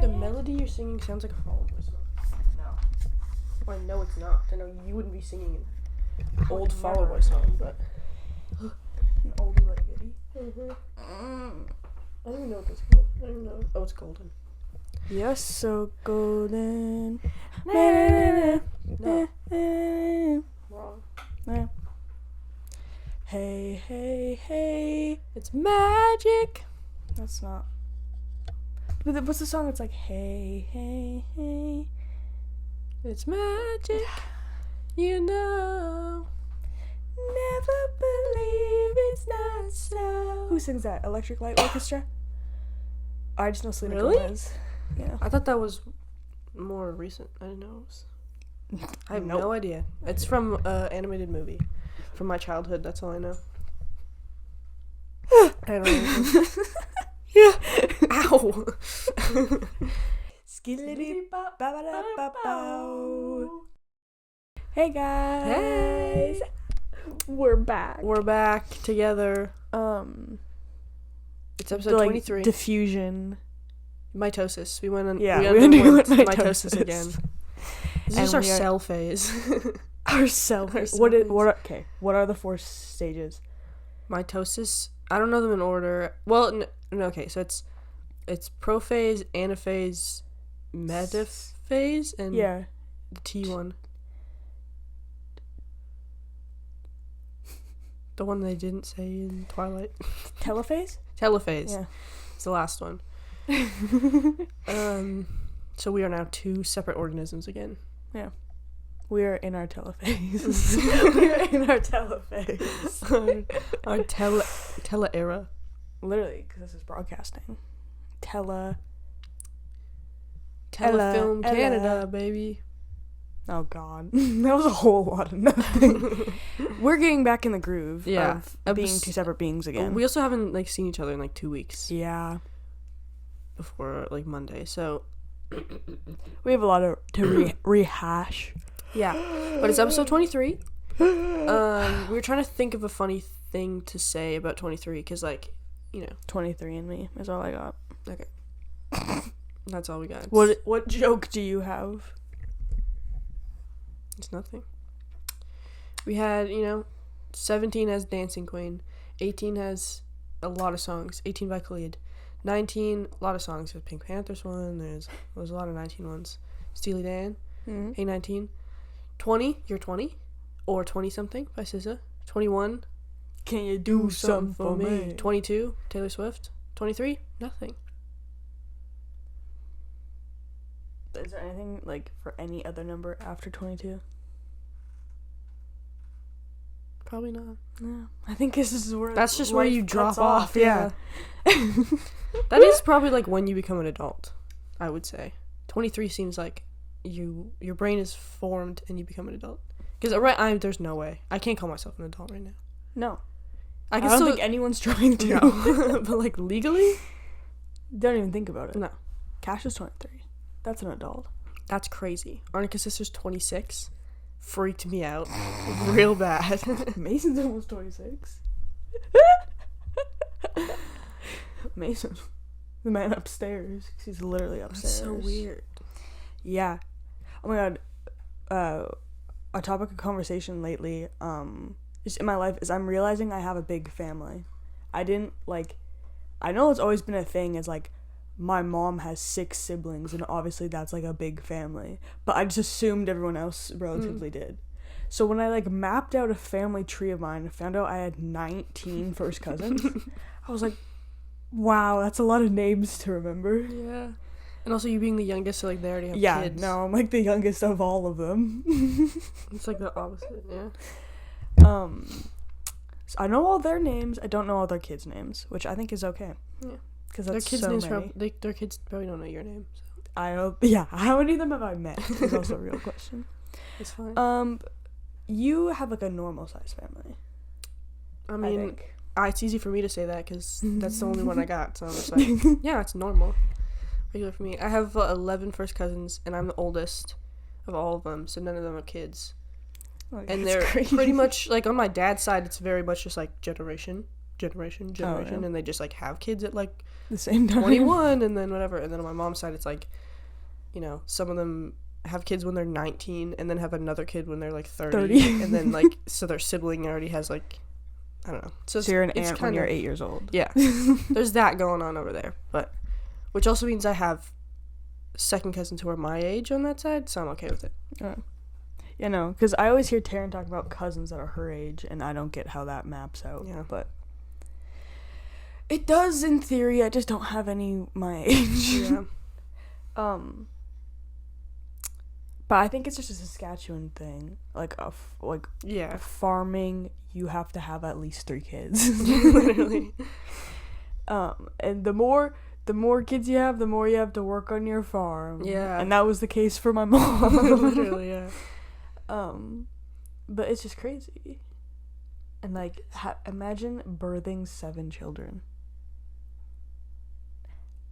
The melody you're singing sounds like a Fall Out Boy song. No. Well, I know it's not. I know you wouldn't be singing an old Fall Out Boy song, but... An oldie but a goodie. I don't even know what this is called. I don't even know. Oh, it's Golden. You're so golden. No. Wrong. Hey, hey, hey, it's magic. That's not. But what's the song? It's like, hey, hey, hey, It's magic. You know. never believe it's not so. Who sings that? Electric Light Orchestra? I just know Selena Really? Gomez. Yeah. I thought that was more recent. I didn't know it was. I have no idea. It's from an animated movie. From my childhood, that's all I know. I don't know. Yeah. Ow! Hey guys. Hey. We're back. We're back together. It's episode 23. Diffusion. Mitosis. We went on. Yeah, we we underwent underwent mitosis mitosis. again. This And is our we are- cell phase. Our cell. Our What? cell Okay. What are the 4 stages? Mitosis. I don't know them in order. Well, no. Okay, so it's prophase, anaphase, metaphase, and Yeah. the T one. The one they didn't say in Twilight. Telophase. Telophase. Yeah. It's the last one. So we are now 2 separate organisms again. We are in our telophase. We are in our telophase. Our tele era. Literally, because this is broadcasting. Telefilm Ella. Canada, baby. Oh God, that was a whole lot of nothing. We're getting back in the groove. Yeah. Of being 2 separate beings again. We also haven't seen each other in 2 weeks Yeah. before Monday. So We have a lot to rehash. yeah, but it's episode 23. We were trying to think of a funny thing to say about 23 because 23 and me is all I got. okay, that's all we got. What joke do you have? It's nothing. We had 17 has Dancing Queen, 18 has a lot of songs. 18 by Khalid, 19 a lot of songs. There's Pink Panthers one. There's a lot of 19 ones. Steely Dan. Mm-hmm. Hey 19. 20, you're 20, or 20 something by SZA. 21, Can you do something for me? 22, Taylor Swift. 23, nothing. Is there anything for any other number after 22? Probably not. No, I think this is where That's just where life you drop cuts off. Yeah. That is probably when you become an adult, I would say. 23 seems like your brain is formed and you become an adult. Because there's no way. I can't call myself an adult right now. No, I I don't think anyone's trying to. No. But legally? Don't even think about it. No. Cash is 23. That's an adult. That's crazy. Arnica's sister's 26. Freaked me out real bad. Mason's almost 26. Mason, the man upstairs. He's literally upstairs. That's so weird. Yeah. Oh my God. A topic of conversation lately, just in my life, is I'm realizing I have a big family. I know it's always been a thing, is my mom has 6 siblings, and obviously that's a big family. But I just assumed everyone else relatively did. So when I mapped out a family tree of mine, I found out I had 19 first cousins. I was like, wow, that's a lot of names to remember. Yeah. And also you being the youngest, so they already have kids. Yeah, no, I'm the youngest of all of them. It's the opposite, yeah. So I know all their names. I don't know all their kids' names, which I think is okay. Yeah. Because Their that's kids' so names many. their kids probably don't know your name, so How many of them have I met? Is also a real question. it's fine. You have a normal size family. I I mean, think. it's easy for me to say that because that's the only one I got, so I'm just yeah, it's normal. Regular for me. I have 11 first cousins, and I'm the oldest of all of them, so none of them have kids. And they're pretty much, on my dad's side, it's very much just, Generation generation, yeah. and they just like have kids at like the same time, 21, and then whatever. And then on my mom's side, it's like, you know, some of them have kids when they're 19 and then have another kid when they're like 30. And then like, so their sibling already has like, I don't know. So you're an aunt when you're 8 years old. Yeah. There's that going on over there. But, which also means I have second cousins who are my age on that side, so I'm okay with it. Yeah, no, because I always hear Taryn talk about cousins that are her age, and I don't get how that maps out. Yeah. But it does in theory. I just don't have any my age. Yeah. But I think it's just a Saskatchewan thing. Like farming, you have to have at least 3 kids. Literally. And the more kids you have, the more you have to work on your farm. Yeah. And that was the case for my mom. Literally, yeah. But it's just crazy. And like, imagine birthing 7 children.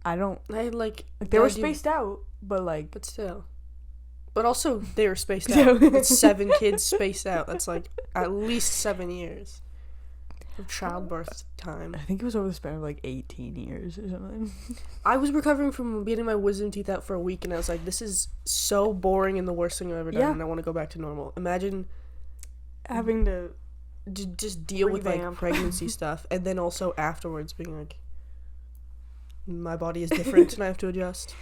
I like they were spaced out, but like, but still. But also, they were spaced out. It's 7 kids spaced out. That's like at least 7 years of childbirth time. I think it was over the span of like 18 years or something. I was recovering from getting my wisdom teeth out for a week, and I was like, this is so boring and the worst thing I've ever done, and I want to go back to normal. Imagine having to just deal with like pregnancy stuff, and then also afterwards being like, my body is different and I have to adjust.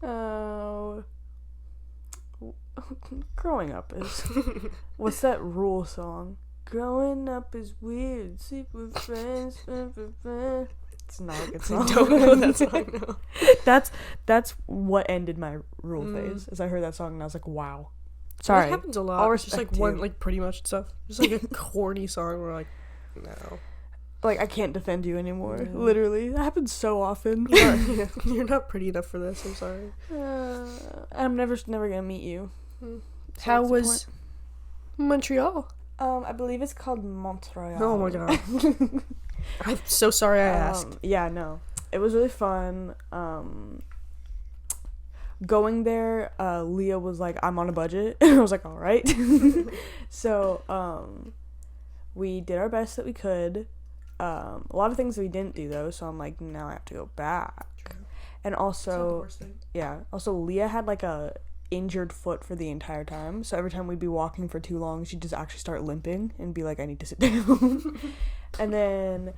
Oh. Growing up is... What's that Rule song? Growing up is weird. Sleep with friends. It's not a good song. I don't know that song, no. That's what ended my Rule phase. As I heard that song and I was like, wow. Sorry. It happens a lot. I'll just like one, like pretty much stuff. Just like a corny song where like, no. Like, I can't defend you anymore. Yeah. Literally. That happens so often. You're not pretty enough for this. I'm sorry. I'm never gonna meet you. So how was Montreal? I believe it's called Montreal. Oh my god. I'm so sorry I asked. Yeah, no. It was really fun. Going there, Leah was like, I'm on a budget. I was like, all right. So, we did our best that we could. A lot of things we didn't do though, so I'm like, now I have to go back. True. And also, also Leah had like a injured foot for the entire time, so every time we'd be walking for too long, she'd just actually start limping and be like, I need to sit down. And then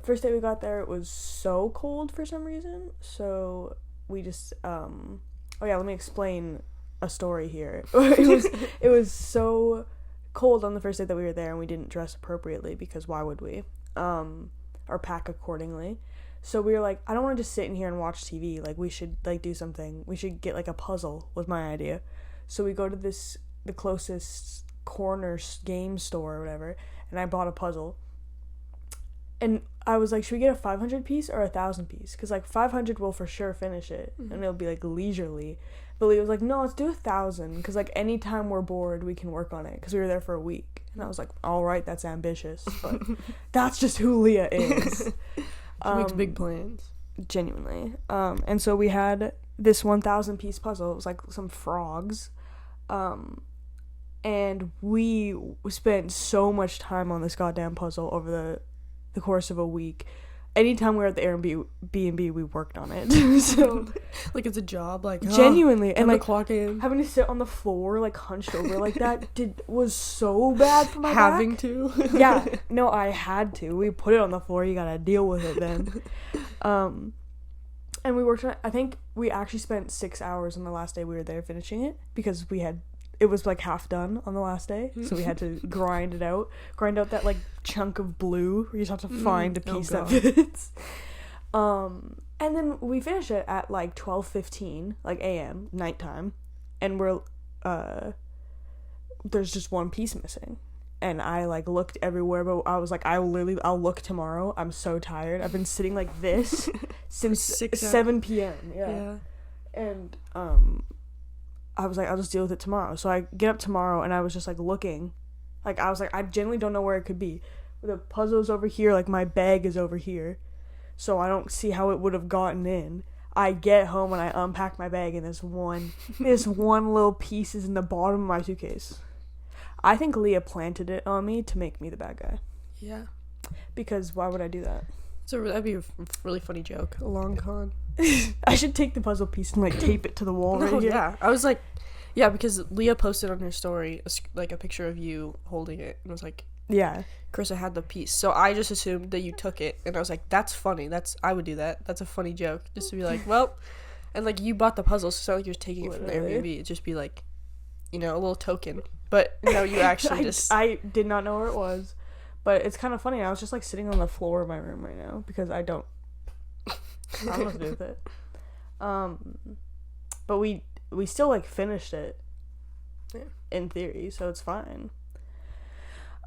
first day we got there, it was so cold for some reason, so we just let me explain a story here. It was so cold on the first day that we were there, and we didn't dress appropriately because why would we, or pack accordingly. So we were like, I don't want to just sit in here and watch TV. Like, we should like do something. We should get like a puzzle, was my idea. So we go to the closest corner game store or whatever, and I bought a puzzle. And I was like, should we get a 500 piece or a 1,000 piece? Because like 500 will for sure finish it, and it'll be like leisurely. But Leah was like, no, let's do 1,000, because like anytime we're bored, we can work on it, because we were there for a week. And I was like, all right, that's ambitious, but that's just who Leah is. She makes big plans. Genuinely. And so we had this 1,000 piece puzzle. It was like some frogs. And we spent so much time on this goddamn puzzle over the course of a week. Anytime we were at the Airbnb, we worked on it. So, like, it's a job, like, genuinely, and like clock in. Having to sit on the floor, like hunched over like that, was so bad for my having back. To. Yeah, no, I had to. We put it on the floor. You gotta deal with it then. And we worked on it. I think we actually spent 6 hours on the last day we were there finishing it, because it was like half done on the last day, so we had to grind out that like chunk of blue where you just have to find a piece that fits. And then we finish it at like 12:15 like a.m. nighttime, and we're there's just one piece missing, and I like looked everywhere, but I was like, I'll look tomorrow. I'm so tired. I've been sitting like this since 7 p.m. Yeah. And I was like, I'll just deal with it tomorrow. So I get up tomorrow, and I was just like looking. Like, I was like, I genuinely don't know where it could be. The puzzle's over here, like my bag is over here. So I don't see how it would have gotten in. I get home and I unpack my bag, and this one little piece is in the bottom of my suitcase. I think Leah planted it on me to make me the bad guy. Yeah. Because why would I do that? So that'd be a really funny joke. A long con. I should take the puzzle piece and like tape it to the wall right here. Yeah, I was like, yeah, because Leah posted on her story like a picture of you holding it, and was like, yeah, Karissa had the piece. So I just assumed that you took it, and I was like, that's funny. I would do that. That's a funny joke, just to be like, well, and like you bought the puzzle, so it's not like you're taking it from the Airbnb. It'd just be like, a little token. But no, you actually I did not know where it was, but it's kind of funny. I was just like sitting on the floor of my room right now because I don't know what to do with it. But we still like finished it, in theory, so it's fine.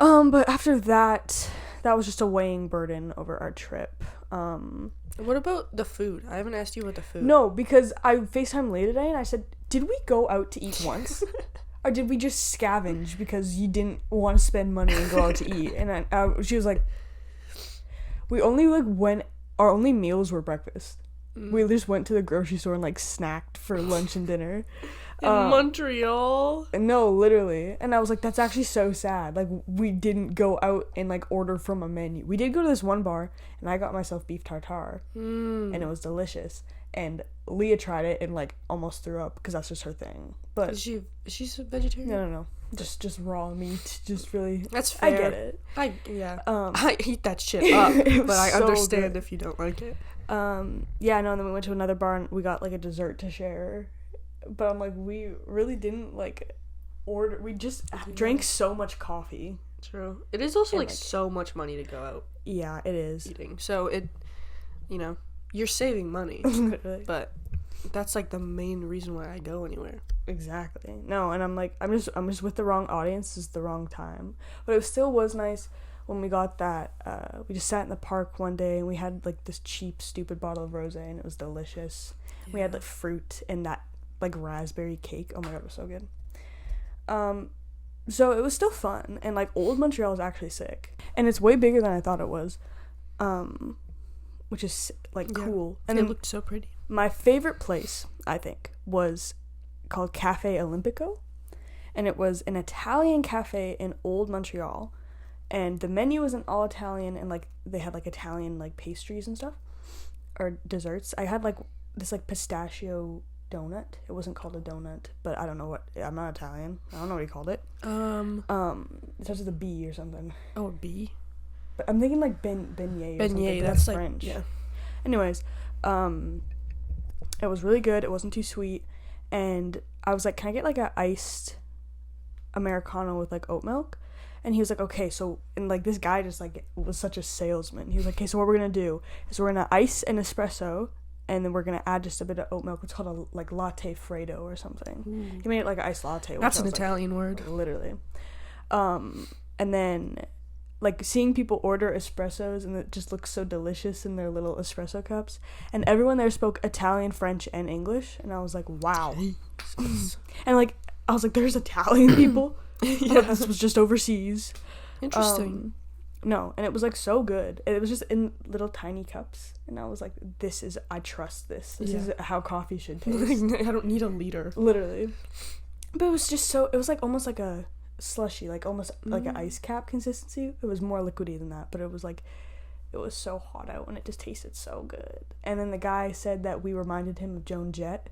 But after that was just a weighing burden over our trip. What about the food? I haven't asked you about the food. No, because I FaceTimed Leah today and I said, did we go out to eat once? Or did we just scavenge because you didn't want to spend money and go out to eat? And she was like, we only like our only meals were breakfast. We just went to the grocery store and like snacked for lunch and dinner. In Montreal? No, literally. And I was like, that's actually so sad. Like, we didn't go out and like order from a menu. We did go to this one bar and I got myself beef tartare. And it was delicious. And Leah tried it and like almost threw up because that's just her thing. But she's a vegetarian? No. Just raw meat. Just really. That's fair. I get it. I eat that shit up, but I understand if you don't like it. And then we went to another bar and we got like a dessert to share. But I'm like, we really didn't like order. We just drank so much coffee. True. It is also like so much money to go out. Yeah, it is. Eating. So it, you're saving money. Literally. But that's like the main reason why I go anywhere. Exactly. No, and I'm like, I'm just with the wrong audience. This is the wrong time. But it still was nice when we got that. We just sat in the park one day and we had like this cheap, stupid bottle of rosé and it was delicious. Yeah. We had like fruit and that like raspberry cake. Oh my god, it was so good. So it was still fun, and like old Montreal is actually sick, and it's way bigger than I thought it was, which is like cool. And it looked so pretty. My favorite place, I think, was called Cafe Olimpico, and it was an Italian cafe in old Montreal, and the menu was in all Italian, and like they had like Italian like pastries and stuff or desserts. I had like this like pistachio donut. It wasn't called a donut, but I don't know what. I'm not Italian. I don't know what he called it. It starts with a B or something. Oh, a B. But I'm thinking like beignet. Or something. That's like French. Yeah. Anyways, it was really good. It wasn't too sweet, and I was like, "Can I get like a iced Americano with like oat milk?" And he was like, "Okay." So, and like this guy just like was such a salesman. He was like, "Okay, so what we're gonna do is we're gonna ice an espresso." And then we're going to add just a bit of oat milk. It's called a, like, latte freddo or something. Ooh. He made it like an iced latte. That's an Italian word. Literally. And then, like, seeing people order espressos and it just looks so delicious in their little espresso cups. And everyone there spoke Italian, French, and English. And I was like, wow. And, like, I was like, there's Italian people? Yeah. This was just overseas. Interesting. No, and it was like so good. It was just in little tiny cups, and I was like, I trust this. This is how coffee should taste. I don't need a liter. Literally. But it was just it was like almost like a slushy, like almost like an ice cap consistency. It was more liquidy than that, but it was like, it was so hot out and it just tasted so good. And then the guy said that we reminded him of Joan Jett.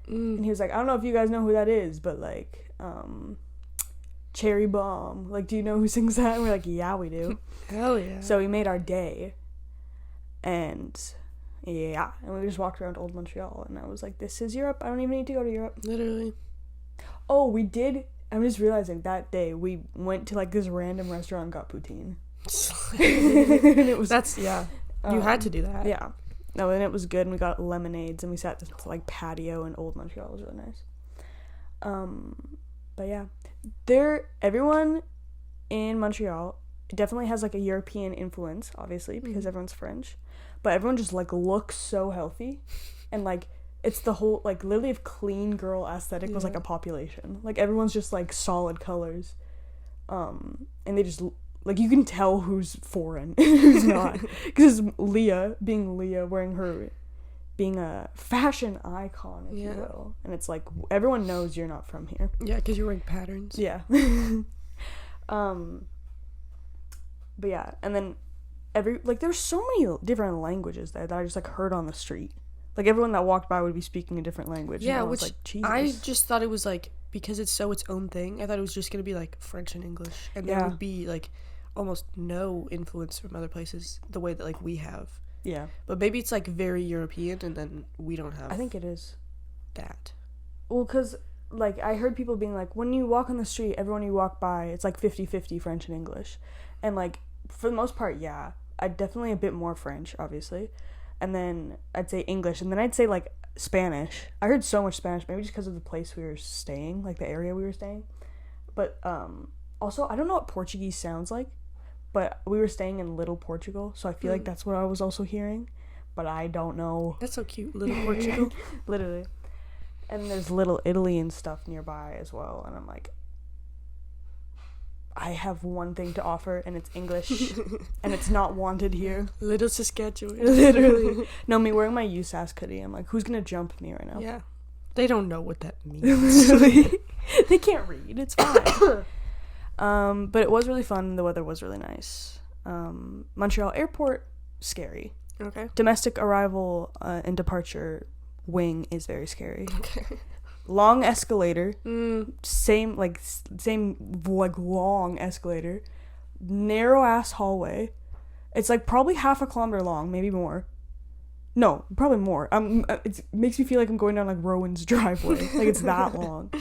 And he was like, I don't know if you guys know who that is, but like, Cherry Bomb. Like, do you know who sings that? And we're like, yeah, we do. Hell yeah. So we made our day. And yeah. And we just walked around Old Montreal. And I was like, this is Europe. I don't even need to go to Europe. Literally. Oh, we did. I'm just realizing that day we went to like this random restaurant and got poutine. And it was. You had to do that. Yeah. No, and it was good. And we got lemonades. And we sat at this like patio in Old Montreal. It was really nice. But yeah. Everyone in Montreal definitely has like a European influence, obviously, because everyone's French, but everyone just like looks so healthy, and like it's the whole like literally if clean girl aesthetic was like a population, like everyone's just like solid colors, and they just like you can tell who's foreign and who's not, because Leah being a fashion icon, if you will. And it's like, everyone knows you're not from here. Yeah, because you're wearing patterns. Yeah. But yeah, and then there's so many different languages there that I just like heard on the street. Like everyone that walked by would be speaking a different language. Yeah, and I was which like, Jesus. I just thought it was like, because it's so its own thing, I thought it was just gonna be like French and English, and there would be like almost no influence from other places the way that like we have. Yeah. But maybe it's like very European, and then we don't have. I think it is that. Well, because like I heard people being like, when you walk on the street, everyone you walk by, it's like 50-50 French and English, and like for the most part, yeah, I definitely a bit more French, obviously, and then I'd say English, and then I'd say like Spanish. I heard so much Spanish, maybe just because of the place we were staying, like the area we were staying, but also I don't know what Portuguese sounds like, but we were staying in Little Portugal, so I feel like that's what I was also hearing, but I don't know. That's so cute, Little Portugal. Literally. And there's Little Italy and stuff nearby as well, and I'm like, I have one thing to offer, and it's English, and it's not wanted here. Little Saskatchewan. Literally. No, me wearing my USask hoodie, I'm like, who's gonna jump me right now? Yeah. They don't know what that means. They can't read, it's fine. But it was really fun, the weather was really nice. Montreal airport, scary. Okay. Domestic arrival and departure wing is very scary. Okay. Long escalator. Same long escalator. Narrow ass hallway. It's like probably half a kilometer long, maybe more. No, probably more. It makes me feel like I'm going down like Rowan's driveway. Like it's that long.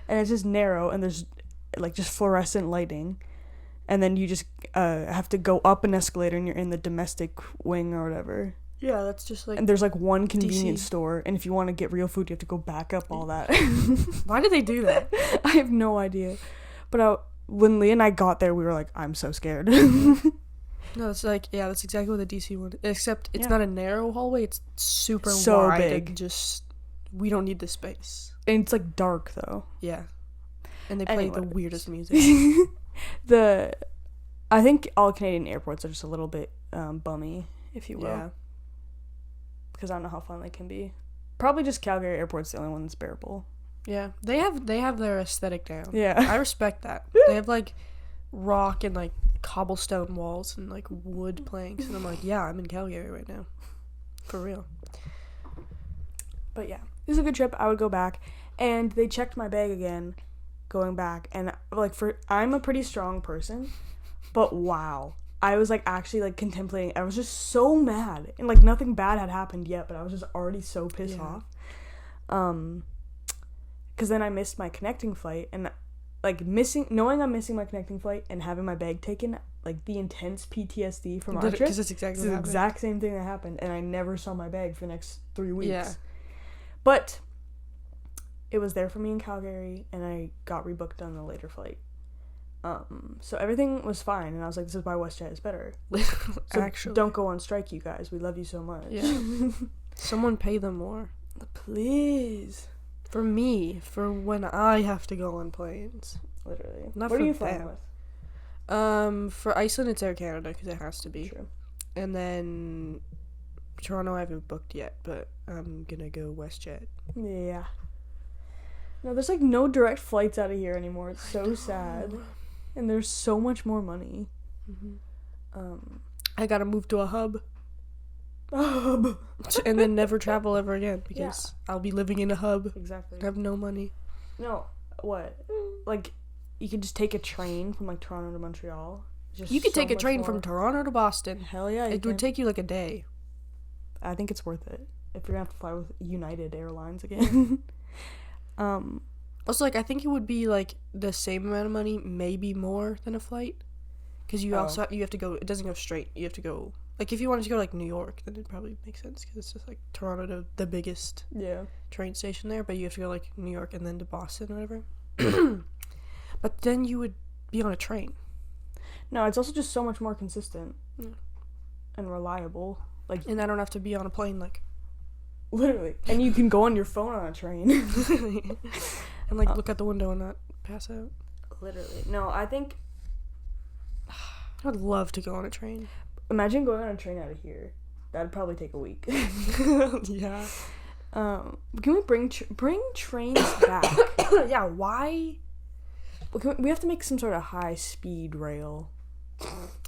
And it's just narrow, and there's like just fluorescent lighting. And then you just have to go up an escalator, and you're in the domestic wing or whatever. Yeah, that's just like. And there's like one convenience DC. store, and if you want to get real food, you have to go back up all that. Why did they do that? I have no idea. But when Leah and I got there, we were like, I'm so scared. No, it's like, yeah, that's exactly what the DC one is. Except it's not a narrow hallway, it's super so wide. big. And just, we don't need the space. And it's like dark, though. Yeah. And they play the weirdest music. I think all Canadian airports are just a little bit bummy, if you will. Yeah. Because I don't know how fun they can be. Probably just Calgary Airport's the only one that's bearable. Yeah. They have their aesthetic down. Yeah. I respect that. They have like rock and like cobblestone walls and like wood planks, and I'm like, yeah, I'm in Calgary right now. For real. But yeah, it was a good trip. I would go back. And they checked my bag again going back, and like I'm a pretty strong person, but wow, I was like actually like contemplating. I was just so mad, and like nothing bad had happened yet, but I was just already so pissed off. Because then I missed my connecting flight, and like knowing I'm missing my connecting flight and having my bag taken, like the intense PTSD from our trip. Because it's exactly the exact same thing that happened, and I never saw my bag for the next 3 weeks. Yeah. But it was there for me in Calgary, and I got rebooked on a later flight. So everything was fine, and I was like, this is why WestJet is better. So actually, don't go on strike, you guys. We love you so much. Yeah. Someone pay them more. Please. For me, for when I have to go on planes. Literally. Not what for are you them. flying with? For Iceland, it's Air Canada, because it has to be. True. And then Toronto, I haven't booked yet, but I'm gonna go WestJet. Yeah. No, there's like no direct flights out of here anymore. It's so sad. And there's so much more money. I gotta move to a hub. And then never travel ever again, because I'll be living in a hub. Exactly. I have no money. No, what? Like, you can just take a train from like Toronto to Montreal. You could take a train from Toronto to Boston. Hell yeah, it would take you like a day. I think it's worth it if you're gonna have to fly with United Airlines again. Also, like, I think it would be like the same amount of money, maybe more than a flight, because you also you have to go. It doesn't go straight. You have to go. Like, if you wanted to go to like New York, then it'd probably make sense, because it's just like Toronto to the biggest train station there. But you have to go like New York and then to Boston or whatever. But then you would be on a train. No, it's also just so much more consistent and reliable. Like, and I don't have to be on a plane, like. Literally. And you can go on your phone on a train. And like look out the window and not pass out. Literally. No, I think I would love to go on a train. Imagine going on a train out of here. That'd probably take a week. Yeah. Can we bring trains back? Yeah, why? We have to make some sort of high speed rail.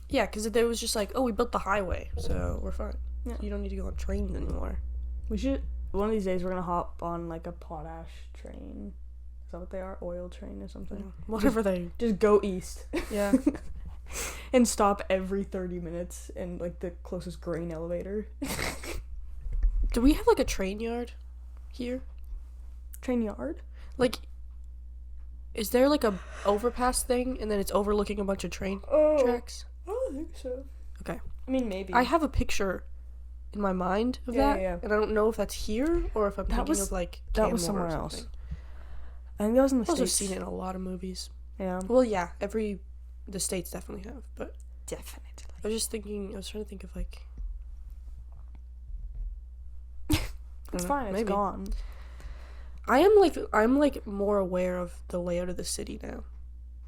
Yeah, because it was just like, oh, we built the highway, so we're fine. Yeah. You don't need to go on trains anymore. We should. One of these days, we're gonna hop on like a potash train. Is that what they are? Oil train or something? Yeah. Whatever they. Just go east. Yeah. And stop every 30 minutes in like the closest grain elevator. Do we have like a train yard here? Train yard? Like, is there like a overpass thing and then it's overlooking a bunch of train tracks? I don't think so. Okay. I mean, maybe. I have a picture in my mind of that, and I don't know if that's here or if I'm thinking of like that was Canmore somewhere or else. something. I think that was in the I've also States. seen it in a lot of movies. Yeah. Well, yeah, the States definitely have, but Definitely. I was trying to think of like. It's fine. It's maybe. gone. I'm like more aware of the layout of the city now.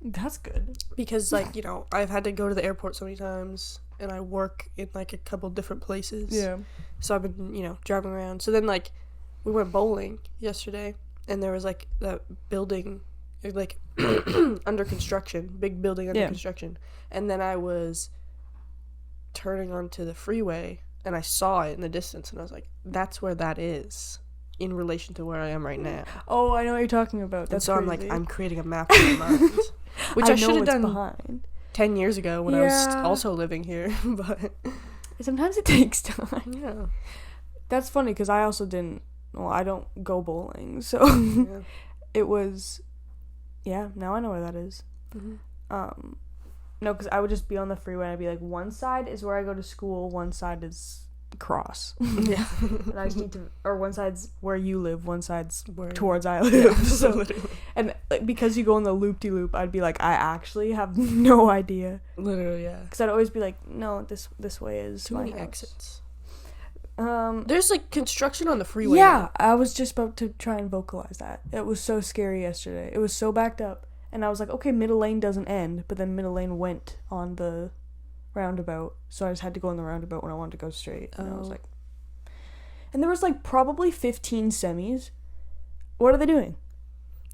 That's good. Because like, you know, I've had to go to the airport so many times and I work in like a couple different places. Yeah. So I've been, you know, driving around. So then like we went bowling yesterday and there was like that building like under construction, big building under construction. And then I was turning onto the freeway and I saw it in the distance and I was like, that's where that is in relation to where I am right now. Oh, I know what you're talking about. That's so crazy. I'm creating a map in my mind. Which I should have done behind. 10 years ago when I was also living here. But sometimes it takes time. Yeah. That's funny because I also didn't. Well, I don't go bowling, so it was. Yeah, now I know where that is. Mm-hmm. No, because I would just be on the freeway and I'd be like, one side is where I go to school, one side is cross. Yeah. And I just need to, or one side's where you live, one side's where towards I live. Yeah, so, literally. and like, because you go in the loop-de-loop, I'd be like, I actually have no idea. Literally, yeah. Because I'd always be like, no, this way is too my many house. exits. There's There's like construction on the freeway. Yeah, I was just about to try and vocalize that. It was so scary yesterday. It was so backed up. And I was like, okay, middle lane doesn't end, but then middle lane went on the roundabout, so I just had to go in the roundabout when I wanted to go straight. And I was like, and there was like probably 15 semis. What are they doing?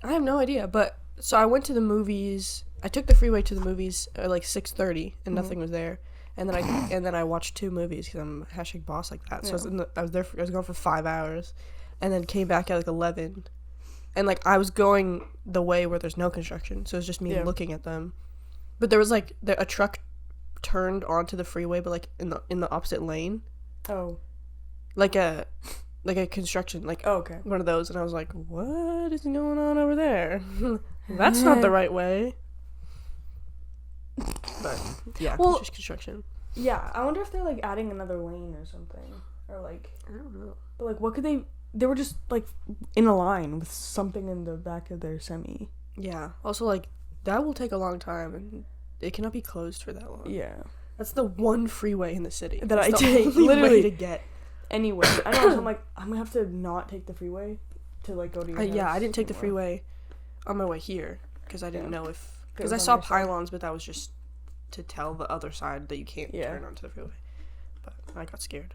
I have no idea, but so I went to the movies. I took the freeway to the movies at like 6:30, and nothing was there. And then I watched 2 movies because I'm # boss like that. So I was gone for 5 hours, and then came back at like 11. And, like, I was going the way where there's no construction, so it was just me looking at them. But there was, like, a truck turned onto the freeway, but, like, in the opposite lane. Oh. Like a construction, like, one of those. And I was like, what is going on over there? That's not the right way. But, yeah, it's just construction. Yeah, I wonder if they're, like, adding another lane or something. Or, like... I don't know. But, like, what could they... They were just, like, in a line with something in the back of their semi. Yeah. Also, like, that will take a long time, and it cannot be closed for that long. Yeah. That's the one freeway in the city. That I That's take, the only literally. way to get. Anyway. I know, so I'm like, I'm gonna have to not take the freeway to, like, go to your house. Yeah, I didn't take the freeway on my way here, because I didn't know if... Because I on saw your side. pylons, but that was just to tell the other side that you can't turn onto the freeway. But I got scared.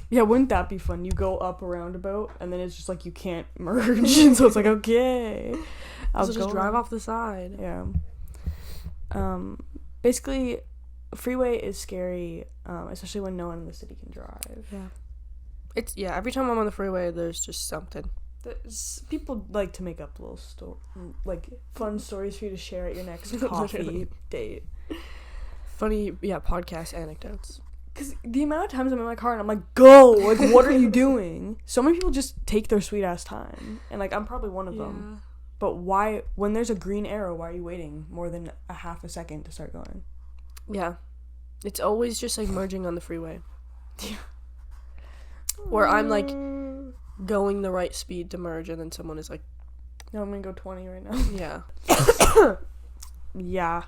Yeah, wouldn't that be fun? You go up a roundabout and then it's just like you can't merge, and so it's like, okay, I'll just drive off the side. Yeah. Basically, freeway is scary, especially when no one in the city can drive. Yeah. Every time I'm on the freeway, there's just something. People like to make up little like fun stories for you to share at your next coffee date. Funny, podcast anecdotes. Because the amount of times I'm in my car and I'm like, go! Like, what are you doing? So many people just take their sweet-ass time. And, like, I'm probably one of them. But why, when there's a green arrow, why are you waiting more than a half a second to start going? Yeah. It's always just, like, merging on the freeway. Yeah. Where I'm, like, going the right speed to merge, and then someone is like... No, I'm gonna go 20 right now. Yeah. Yeah.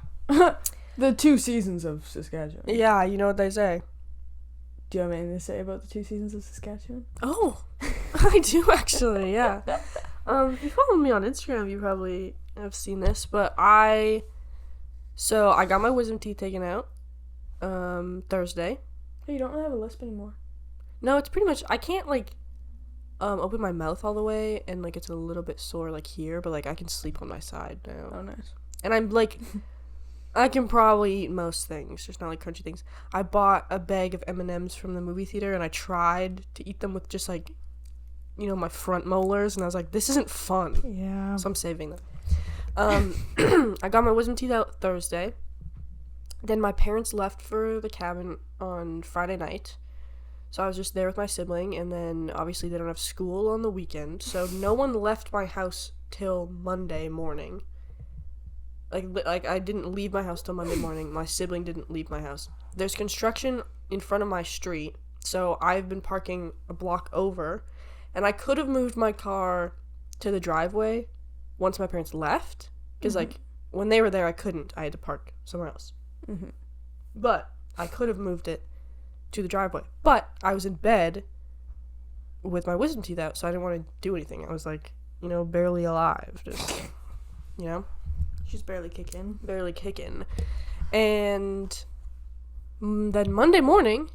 The 2 seasons of Saskatchewan. Yeah, you know what they say. Do you have anything to say about the 2 seasons of Saskatchewan? Oh, I do actually, yeah. If you follow me on Instagram, you probably have seen this, but I got my wisdom teeth taken out, Thursday. Hey, you don't really have a lisp anymore. No, it's pretty much, I can't, like, open my mouth all the way, and like it's a little bit sore like here, but like I can sleep on my side now. Oh, nice. And I'm like, I can probably eat most things, just not like crunchy things. I bought a bag of M&Ms from the movie theater, and I tried to eat them with just like, my front molars, and I was like, this isn't fun. Yeah. So I'm saving them. I got my wisdom teeth out Thursday. Then my parents left for the cabin on Friday night. So I was just there with my sibling, and then obviously they don't have school on the weekend, so no one left my house till Monday morning. Like I didn't leave my house till Monday morning. My sibling didn't leave my house. There's construction in front of my street, so I've been parking a block over, and I could have moved my car to the driveway once my parents left, because like when they were there I couldn't. I had to park somewhere else. But I could have moved it to the driveway. But I was in bed with my wisdom teeth out, so I didn't want to do anything. I was like, barely alive. Just, She's barely kicking. Barely kicking. And then Monday morning,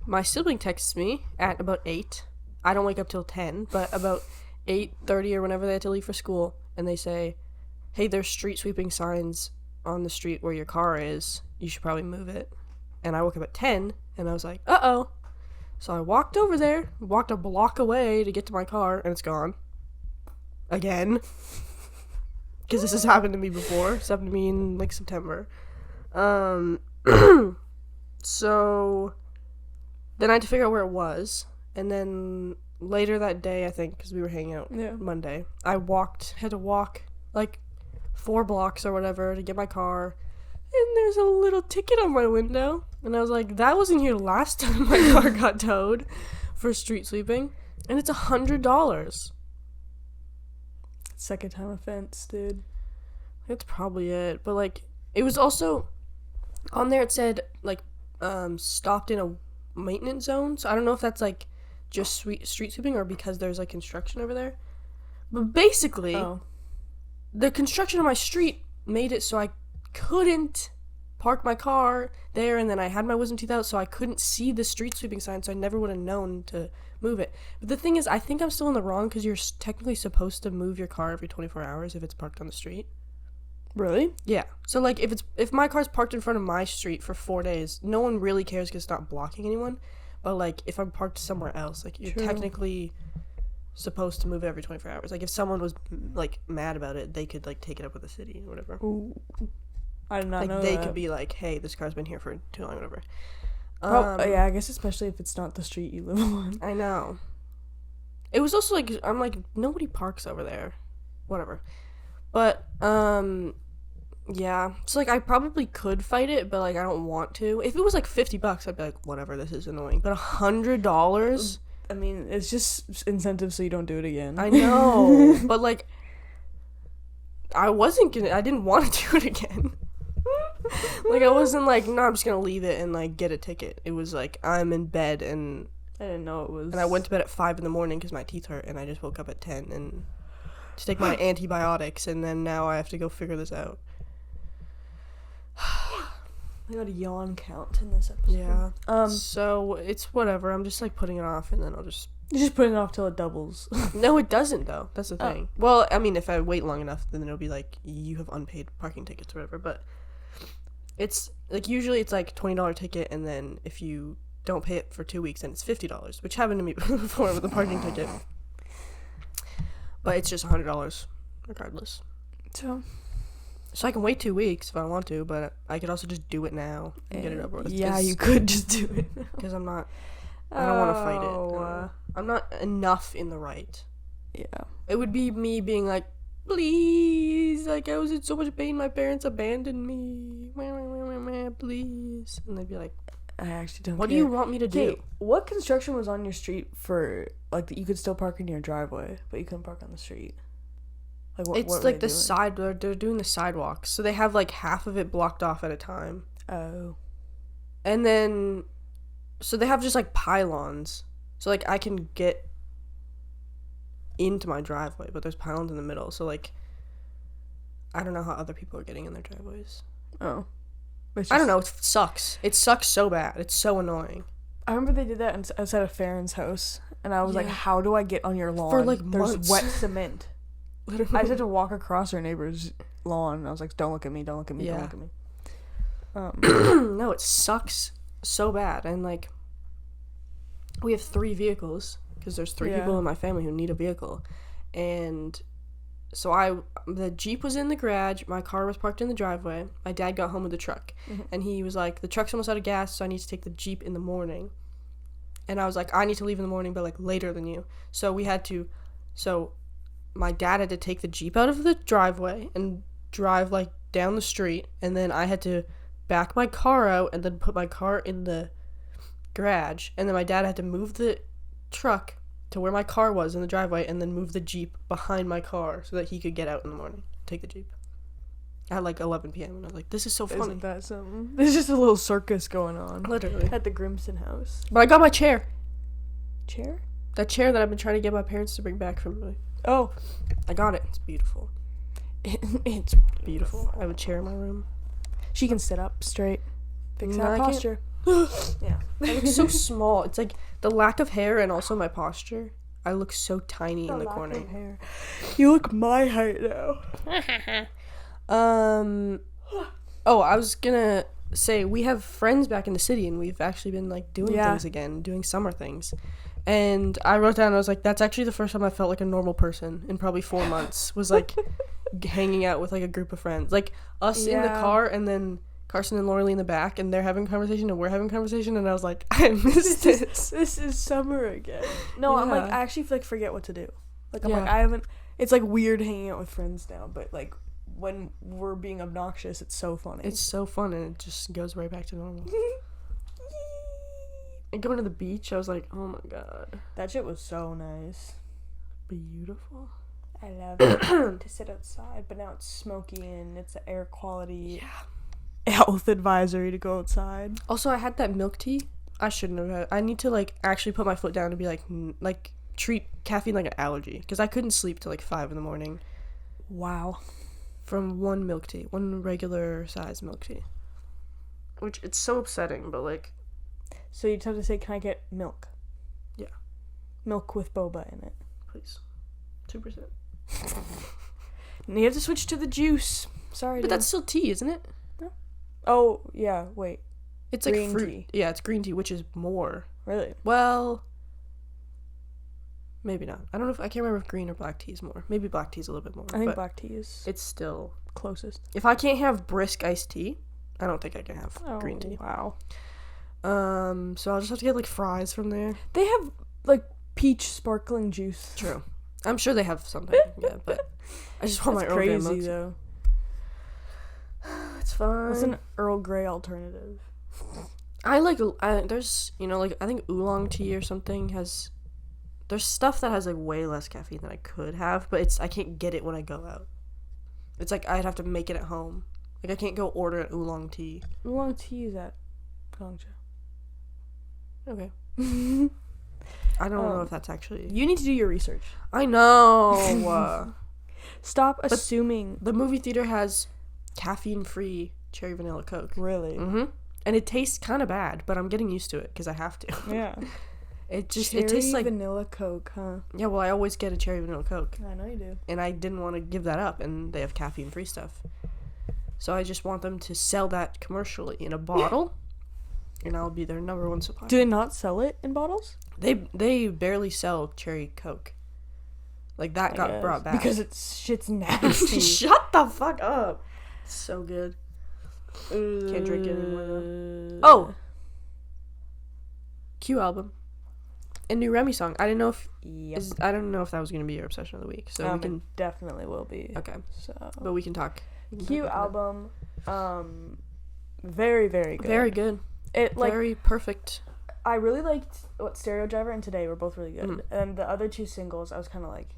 my sibling texts me at about 8. I don't wake up till 10, but about 8:30 or whenever they had to leave for school, and they say, hey, there's street sweeping signs on the street where your car is. You should probably move it. And I woke up at 10, and I was like, uh-oh. So I walked over there, walked a block away to get to my car, and it's gone. Again. Because this has happened to me before. It's happened to me in, like, September. So then I had to figure out where it was. And then later that day, I think, because we were hanging out Monday, I had to walk, like, 4 blocks or whatever to get my car. And there's a little ticket on my window. And I was like, that wasn't here last time my car got towed for street sweeping. And it's $100. Second time offense, dude. That's probably it. But, like, it was also, on there it said, like, stopped in a maintenance zone. So I don't know if that's, like, just street sweeping or because there's, like, construction over there. But basically, the construction on my street made it so I couldn't park my car there, and then I had my wisdom teeth out, so I couldn't see the street sweeping sign, so I never would have known to move it. But the thing is, I think I'm still in the wrong, because you're technically supposed to move your car every 24 hours if it's parked on the street. Really? Yeah. So, like, if my car's parked in front of my street for 4 days, no one really cares because it's not blocking anyone. But, like, if I'm parked somewhere else, like, you're technically supposed to move it every 24 hours. Like, if someone was, like, mad about it, they could, like, take it up with the city or whatever. Ooh. I did not know they that. could be like, hey, this car's been here for too long, whatever. Yeah, I guess especially if it's not the street you live on. I know. It was also like, I'm like, nobody parks over there. Whatever. But, yeah. So, like, I probably could fight it, but, like, I don't want to. If it was, like, $50, I'd be like, whatever, this is annoying. But $100? I mean, it's just incentive so you don't do it again. I know. But, like, I didn't want to do it again. Like, I wasn't like, no, I'm just gonna leave it and, like, get a ticket. It was like, I'm in bed, and I didn't know it was. And I went to bed at 5 in the morning because my teeth hurt, and I just woke up at 10 and to take my antibiotics, and then now I have to go figure this out. I got a yawn count in this episode. Yeah. So it's whatever. I'm just, like, putting it off, and then I'll just. You're just putting it off till it doubles. No, it doesn't, though. That's the thing. Well, I mean, if I wait long enough, then it'll be like, you have unpaid parking tickets or whatever. But it's, like, usually it's, like, $20 ticket, and then if you don't pay it for 2 weeks, then it's $50, which happened to me before with the parking ticket. But it's just $100, regardless. So I can wait 2 weeks if I want to, but I could also just do it now and get it over with. Yeah, you could just do it. Because I don't want to fight it. I'm not enough in the right. Yeah. It would be me being like, please, like, I was in so much pain, my parents abandoned me. Please. And they'd be like, I actually don't what care. do you want me to do? Okay, what construction was on your street for, like, that you could still park in your driveway, but you couldn't park on the street? Like, what It's were like they the they're doing the sidewalks. So they have, like, half of it blocked off at a time. Oh. And then, so they have just, like, pylons. So, like, I can get into my driveway, but there's pylons in the middle. So, like, I don't know how other people are getting in their driveways. Oh. I don't know. It sucks. It sucks so bad. It's so annoying. I remember they did that outside of Farron's house, and I was like, how do I get on your lawn? For, like, There's months. wet cement. Literally. I just had to walk across our neighbor's lawn, and I was like, don't look at me, don't look at me, Yeah. don't look at me. No, it sucks so bad. And, like, we have 3 vehicles, because there's 3 people in my family who need a vehicle. And so the Jeep was in the garage, my car was parked in the driveway, my dad got home with the truck, and he was like, the truck's almost out of gas, so I need to take the Jeep in the morning. And I was like, I need to leave in the morning, but, like, later than you. So my dad had to take the Jeep out of the driveway and drive, like, down the street, and then I had to back my car out and then put my car in the garage, and then my dad had to move the truck to where my car was in the driveway and then move the Jeep behind my car so that he could get out in the morning, take the Jeep at like 11 p.m. and I was like, this is so funny. Isn't that something? There's just a little circus going on. Literally. At the Grimson house. But I got my chair. Chair? That chair that I've been trying to get my parents to bring back from me. Oh. I got it. It's beautiful. It's Beautiful. I have a chair in my room. She can sit up straight. Fix No, that I can't. posture. Yeah. I look so small. It's like the lack of hair and also my posture. I look so tiny in the corner. Hair. You look my height now. Oh, I was gonna say, we have friends back in the city, and we've actually been, like, doing things again, doing summer things. And I wrote down, I was like, that's actually the first time I felt like a normal person in probably 4 months, was, like, hanging out with, like, a group of friends. Like, us in the car, and then Carson and Laurie in the back, and they're having a conversation, and we're having a conversation, and I was like, I missed it. This is summer again. No, I'm, like, I actually, like, forget what to do. Like, I'm like, Yeah. I haven't... It's, like, weird hanging out with friends now, but, like, when we're being obnoxious, it's so funny. It's so fun, and it just goes right back to normal. And going to the beach, I was like, oh my god. That shit was so nice. Beautiful. I love it to sit outside, but now it's smoky and it's an air quality health advisory to go outside. Also, I had that milk tea. I shouldn't have had. I need to, like, actually put my foot down and be like treat caffeine like an allergy, because I couldn't sleep till like 5 in the morning. Wow. From one milk tea, one regular size milk tea. Which, it's so upsetting, but, like... So you'd have to say, can I get milk? Yeah. Milk with boba in it. Please. 2%. And you have to switch to the juice. Sorry, But that's still tea, isn't it? No. Oh, yeah, wait. It's Green like fruit. tea. Yeah, it's green tea, which is more. Really? Well... Maybe not. I don't know if... I can't remember if green or black tea is more. Maybe black tea is a little bit more. I think black tea is It's still... closest. If I can't have brisk iced tea, I don't think I can have green tea. Wow. So I'll just have to get, like, fries from there. They have, like, peach sparkling juice. True. I'm sure they have something, yeah, but I just want That's my Earl Grey crazy, milk. though. It's fine. What's an Earl Grey alternative? I like, there's, you know, like, I think oolong tea or something has, there's stuff that has, like, way less caffeine than I could have, but I can't get it when I go out. It's like, I'd have to make it at home. Like, I can't go order an oolong tea. Oolong tea is at Gongcha. Okay. I don't know if that's actually... You need to do your research. I know! Stop assuming. The movie theater has caffeine-free cherry vanilla Coke. Really? Mm-hmm. And it tastes kind of bad, but I'm getting used to it, because I have to. Yeah. It tastes like... vanilla Coke, huh? Yeah, well, I always get a cherry vanilla Coke. I know you do. And I didn't want to give that up, and they have caffeine-free stuff. So I just want them to sell that commercially in a bottle, and I'll be their number one supplier. Do they not sell it in bottles? They barely sell cherry Coke. Like, that got brought back. Because shit's nasty. Shut the fuck up. It's so good. Can't drink it anymore, though. Oh! Q album. A new Remy song. I didn't know if... Yep. I don't know if that was going to be your obsession of the week. So we can... It definitely will be. Okay. So. But we can talk. Q album. Very, very good. Very good. It, like... Very perfect. I really liked what Stereo Driver and Today were both really good. And the other two singles I was kind of like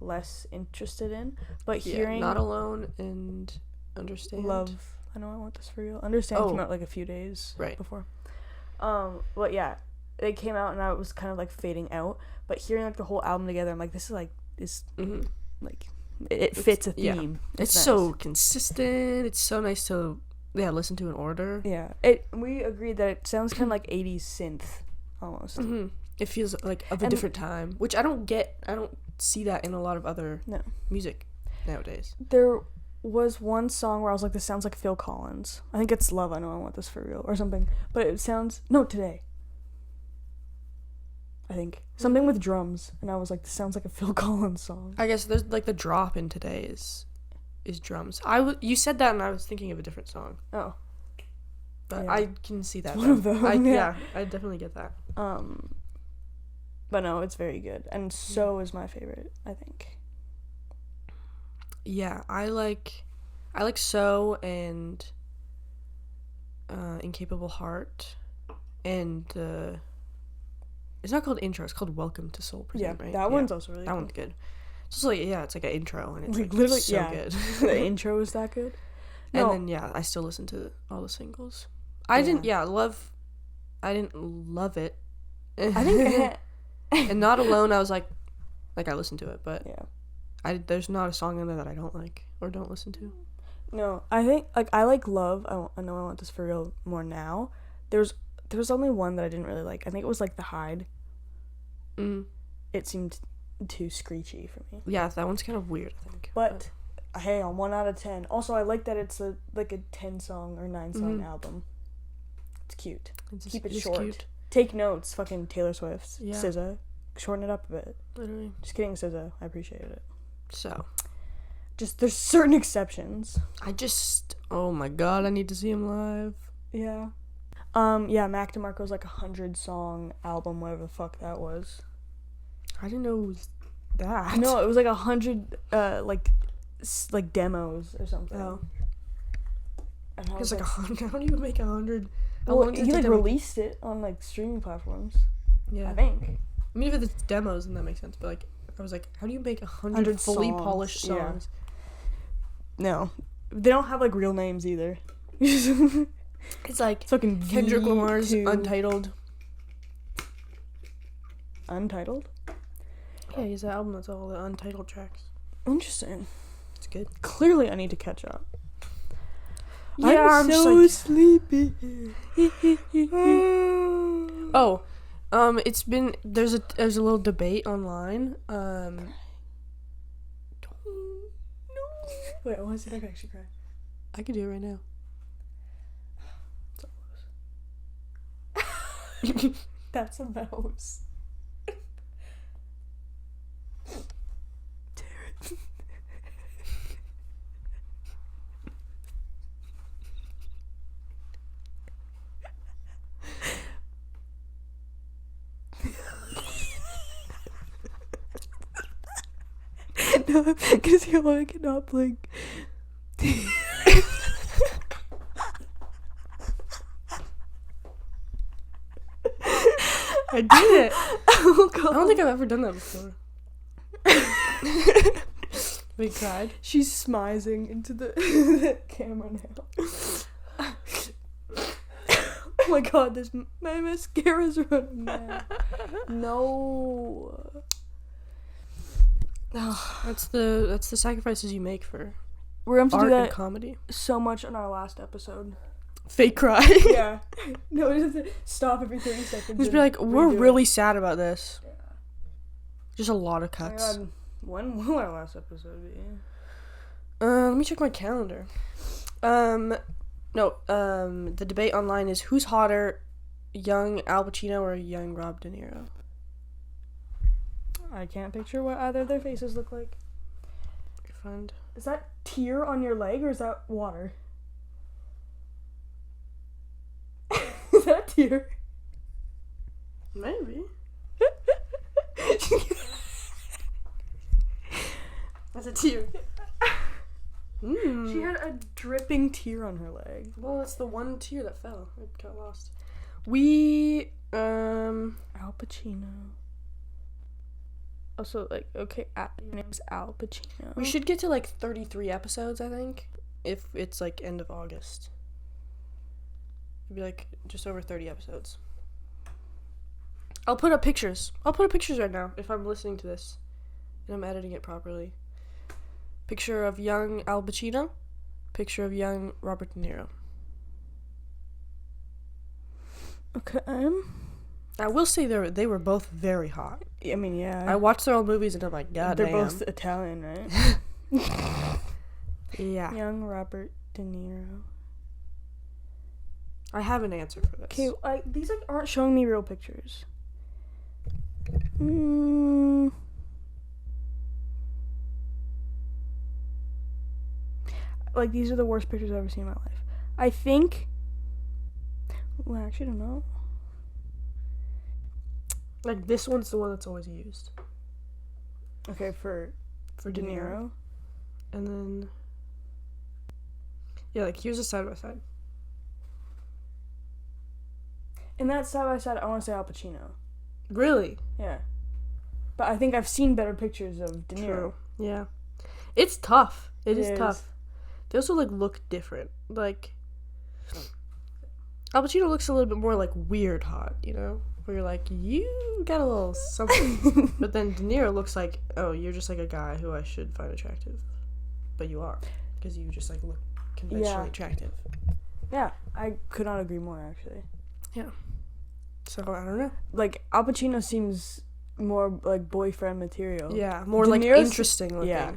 less interested in. But hearing Not Alone and Understand. Love. I know I want this for you. Understand came out like a few days before. But yeah, they came out and I was kind of like fading out. But hearing like the whole album together, I'm like, this is like like it fits a theme. Yeah. It's nice. So consistent. It's so nice to listen to in order. Yeah. We agreed that it sounds kind of like 80s synth. almost. Mm-hmm. It feels like of a different time, which I don't see that in a lot of other music nowadays. There was one song where I was like, this sounds like Phil Collins. I think it's Love, I Know I Want This For Real or something. But it sounds... No, Today. I think. Something with drums. And I was like, this sounds like a Phil Collins song. I guess there's like the drop in Today is drums. You said that and I was thinking of a different song. Oh. But yeah. I can see that. It's one of them. Yeah, I definitely get that. But no, it's very good. And So is my favorite, I think. Yeah, I like So and Incapable Heart and it's not called Intro, it's called Welcome to Soul Prison, right? That one's also really good. That one's good. It's just like, it's like an intro and it's like literally so good. The intro is that good. No. And then I still listen to all the singles. I didn't love it. I think and Not Alone, I was like I listened to it, but yeah. There's not a song in there that I don't like or don't listen to. No, I think I like Love. I Know I Want This For Real more now. There's only one that I didn't really like. I think it was like The Hide. It seemed too screechy for me. Yeah, that one's kind of weird, I think. But hey, on 1 out of 10. Also, I like that it's a 10-song or 9-song album. It's cute. Keep it short. Cute. Take notes, fucking Taylor Swift. Yeah. SZA. Shorten it up a bit. Literally. Just kidding, SZA. I appreciated it. So. Just, there's certain exceptions. Oh my god, I need to see him live. Yeah. Mac DeMarco's 100-song album, whatever the fuck that was. I didn't know it was that. No, it was 100, demos or something. Oh. And I was like 100. How do you make 100? Well, he released it on streaming platforms. Yeah. I think. I mean, if it's demos, then that makes sense. But I was like, how do you make 100 fully polished songs? Yeah. No, they don't have real names either. It's like fucking Kendrick Lamar's Untitled. Untitled? Yeah, he's an album that's all the untitled tracks. Interesting. It's good. Clearly, I need to catch up. Yeah, I'm so sleepy. Oh, it's been there's a little debate online. No. Wait, I want to see if I can actually cry. I could do it right now. That's a mouse. Taryn. No, because I cannot blink. I did it. Oh, God. I don't think I've ever done that before. We cried. She's smizing into the camera now. Oh my god, my mascara's running now. No. That's the sacrifices you make for we're going to do that and comedy. So much on our last episode. Fake cry. Yeah. No, it doesn't stop every 30 seconds. Just be like, we're really sad about this. Yeah. Just a lot of cuts. Oh my god. When will our last episode be? Let me check my calendar. The debate online is who's hotter, young Al Pacino or young Rob De Niro? I can't picture what either of their faces look like. Your friend. Is that tear on your leg or is that water? Is that a tear? Maybe. That's a tear. She had a dripping tear on her leg. Well, that's the one tear that fell. It got lost. Al Pacino. Also, okay, your name's Al Pacino. We should get to 33 episodes, I think. If it's end of August. It'd be just over 30 episodes. I'll put up pictures. Right now if I'm listening to this and I'm editing it properly. Picture of young Al Pacino. Picture of young Robert De Niro. Okay. I will say they were both very hot. I mean, yeah. I watched their old movies and I'm like, God They're damn. both Italian, right? Yeah. Young Robert De Niro. I have an answer for this. Okay, these aren't showing me real pictures. Like, these are the worst pictures I've ever seen in my life. I think... Well, I actually don't know. Like, this one's the one that's always used. Okay, for De Niro. And then... Yeah, like, here's a side-by-side. In that side-by-side, I want to say Al Pacino. Really? Yeah. But I think I've seen better pictures of De Niro. True. Yeah. It's tough. It is tough. They also, like, look different. Like, Al Pacino looks a little bit more, like, weird hot, you know? Where you're like, you got a little something. But then De Niro looks like, oh, you're just, like, a guy who I should find attractive. But you are. Because you just, like, look conventionally attractive. Yeah, I could not agree more, actually. Yeah. So, I don't know. Like, Al Pacino seems more, like, boyfriend material. Yeah, more, De like, Niro's, interesting looking. Yeah.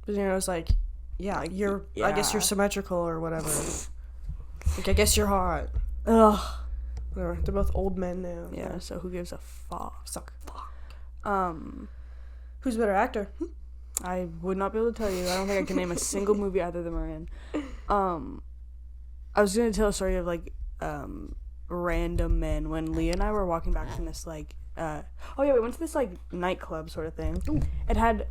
De Niro's like, yeah, I guess you're symmetrical or whatever. Like, I guess you're hot. Ugh. Whatever. They're both old men now. Yeah, so who gives a fuck? Who's better actor? I would not be able to tell you. I don't think I can name a single movie either of them are in. I was going to tell a story of, like, random men when Leah and I were walking back from this, like, we went to this, like, nightclub sort of thing. Ooh. It had,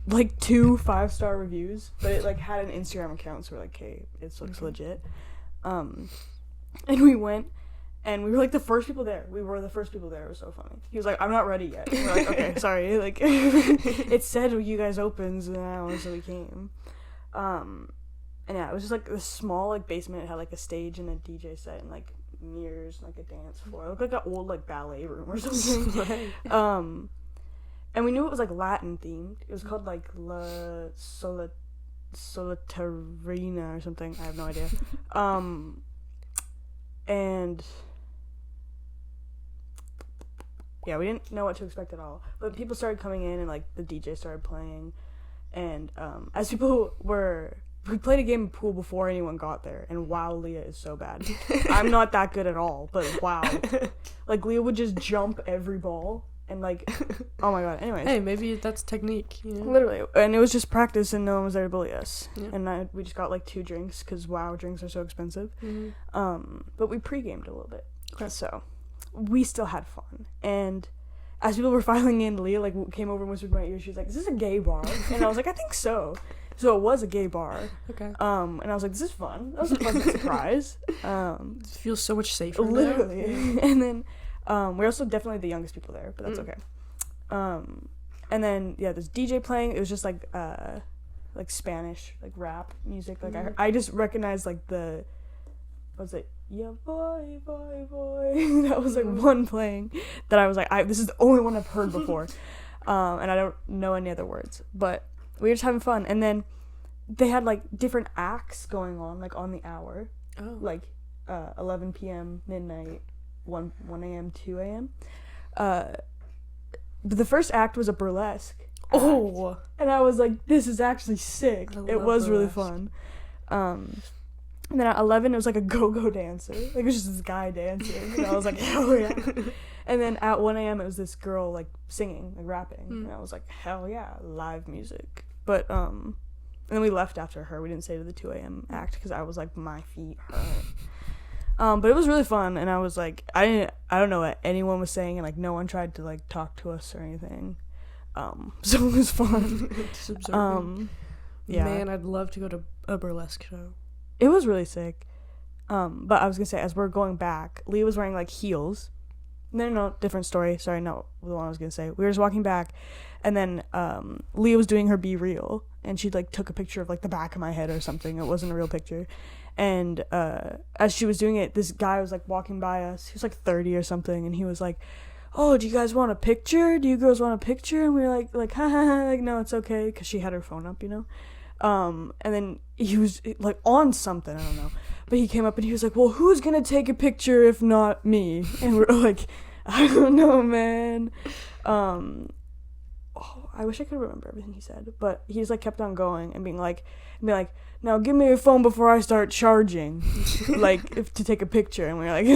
like, 2 5-star reviews, but it, like, had an Instagram account, so we're like, okay, this looks legit. And we went, and we were, like, the first people there. We were the first people there. It was so funny. He was like, I'm not ready yet. And we're like, okay, sorry. Like, it said you guys opens now, so we came. And yeah, it was just, like, this small, like, basement. It had, like, a stage and a DJ set and, like, mirrors and, like, a dance floor. It looked like an old, like, ballet room or something. And we knew it was, like, Latin themed. It was called, like, La Solitarina or something. I have no idea. And yeah, we didn't know what to expect at all. But people started coming in and, like, the DJ started playing. And as people were... We played a game of pool before anyone got there, and wow, Leah is so bad. I'm not that good at all, but wow. Like, Leah would just jump every ball, and, like, oh my god, anyways. Hey, maybe that's technique, you know? Literally, and it was just practice, and no one was there to bully us. Yeah. And we just got, like, 2 drinks, because wow, drinks are so expensive. Mm-hmm. But we pre-gamed a little bit. Okay. So, we still had fun, and... As people were filing in, Leah, like, came over and whispered in my ear. She was like, is this a gay bar? And I was like, I think so. So it was a gay bar. Okay. And I was like, this is fun. That was a pleasant surprise. It feels so much safer. Literally. And then we're also definitely the youngest people there, but that's okay. And then, yeah, there's DJ playing. It was just, like Spanish, like, rap music. Like, I just recognized, like, what was it? Yeah, boy, boy, boy. That was, like, one playing that I was like, this is the only one I've heard before. And I don't know any other words. But we were just having fun. And then they had, like, different acts going on, like, on the hour. Oh. Like, 11 p.m., midnight, 1 a.m., 2 a.m. But the first act was a burlesque act. Oh. And I was like, this is actually sick. It was really burlesque. fun. And then at 11, it was, like, a go-go dancer. Like, it was just this guy dancing. And I was like, hell yeah. And then at 1 a.m., it was this girl, like, singing, like, rapping. And I was like, hell yeah, live music. But, and then we left after her. We didn't stay to the 2 a.m. act because I was like, my feet hurt. But it was really fun. And I was like, I don't know what anyone was saying. And, like, no one tried to, like, talk to us or anything. So it was fun. Just observing. Yeah. Man, I'd love to go to a burlesque show. It was really sick. But I was gonna say, as we're going back, Leah was wearing, like, heels. No, different story. Sorry, not the one I was gonna say. We were just walking back, and then Leah was doing her Be Real, and she, like, took a picture of, like, the back of my head or something. It wasn't a real picture. And as she was doing it, this guy was, like, walking by us. He was, like, 30 or something, and he was like, oh, do you guys want a picture? Do you girls want a picture? And we were like, haha, like, no, it's okay, because she had her phone up, you know? And then he was, like, on something, I don't know. But But he came up and he was like, well, who's gonna take a picture if not me? And we're like, I don't know, man. I wish I could remember everything he said, but he just like kept on going and being like, now give me your phone before I start charging, to take a picture. And we were like,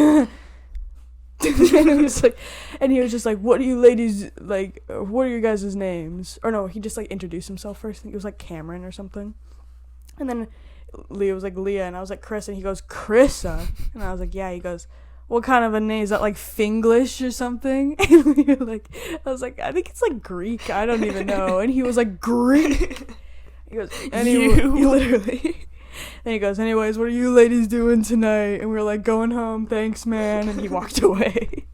and he was just like, what are you ladies, like, what are your guys' names? Or no, he just like introduced himself first. I think it was like Cameron or something. And then Leah was like Leah, and I was like Chris, and he goes, Karissa. And I was like, yeah. He goes, what kind of a name is that, like Finglish or something? And we were like, I was like, I think it's like Greek, I don't even know. And he was like, Greek. He goes, literally. And he goes, anyways, what are you ladies doing tonight? And we were like, going home, thanks, man. And he walked away.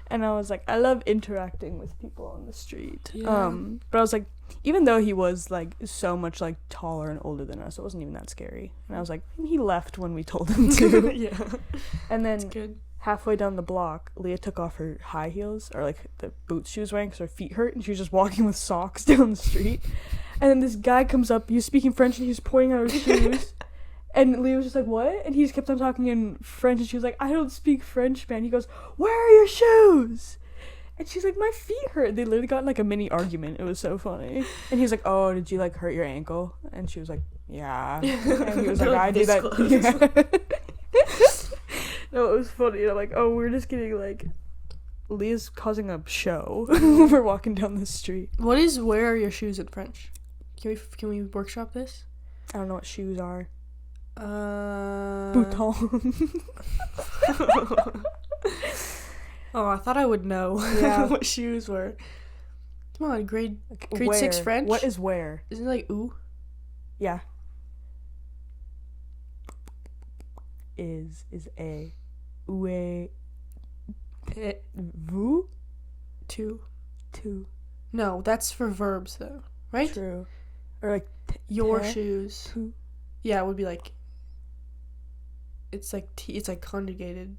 And I was like, I love interacting with people on the street. Yeah. But I was like, even though he was like so much like taller and older than us, it wasn't even that scary. And I was like, he left when we told him to. Yeah. And then That's good. halfway down the block, Leah took off her high heels, or like the boots she was wearing, because her feet hurt, and she was just walking with socks down the street. And then this guy comes up, he was speaking French, and he was pointing at her shoes. And Leah was just like, what? And he just kept on talking in French, and she was like, I don't speak French, man. He goes, where are your shoes? And she's like, my feet hurt. They literally got in like a mini argument. It was so funny. And he's like, oh, did you like hurt your ankle? And she was like, yeah. And he was like, I do that. Yeah. No, it was funny. And I'm like, oh, we're just getting like, Leah's causing a show. We're walking down the street. What is where are your shoes in French? Can we workshop this? I don't know what shoes are. Bouton. Oh, I thought I would know. Yeah. What shoes were. Come on, grade Where? 6 French. What is where? Isn't it like ooh? Yeah. Is a oué vous Two. to No, that's for verbs though, right? true, or like Your te- shoes. tu. Yeah, it would be like. It's like it's like conjugated.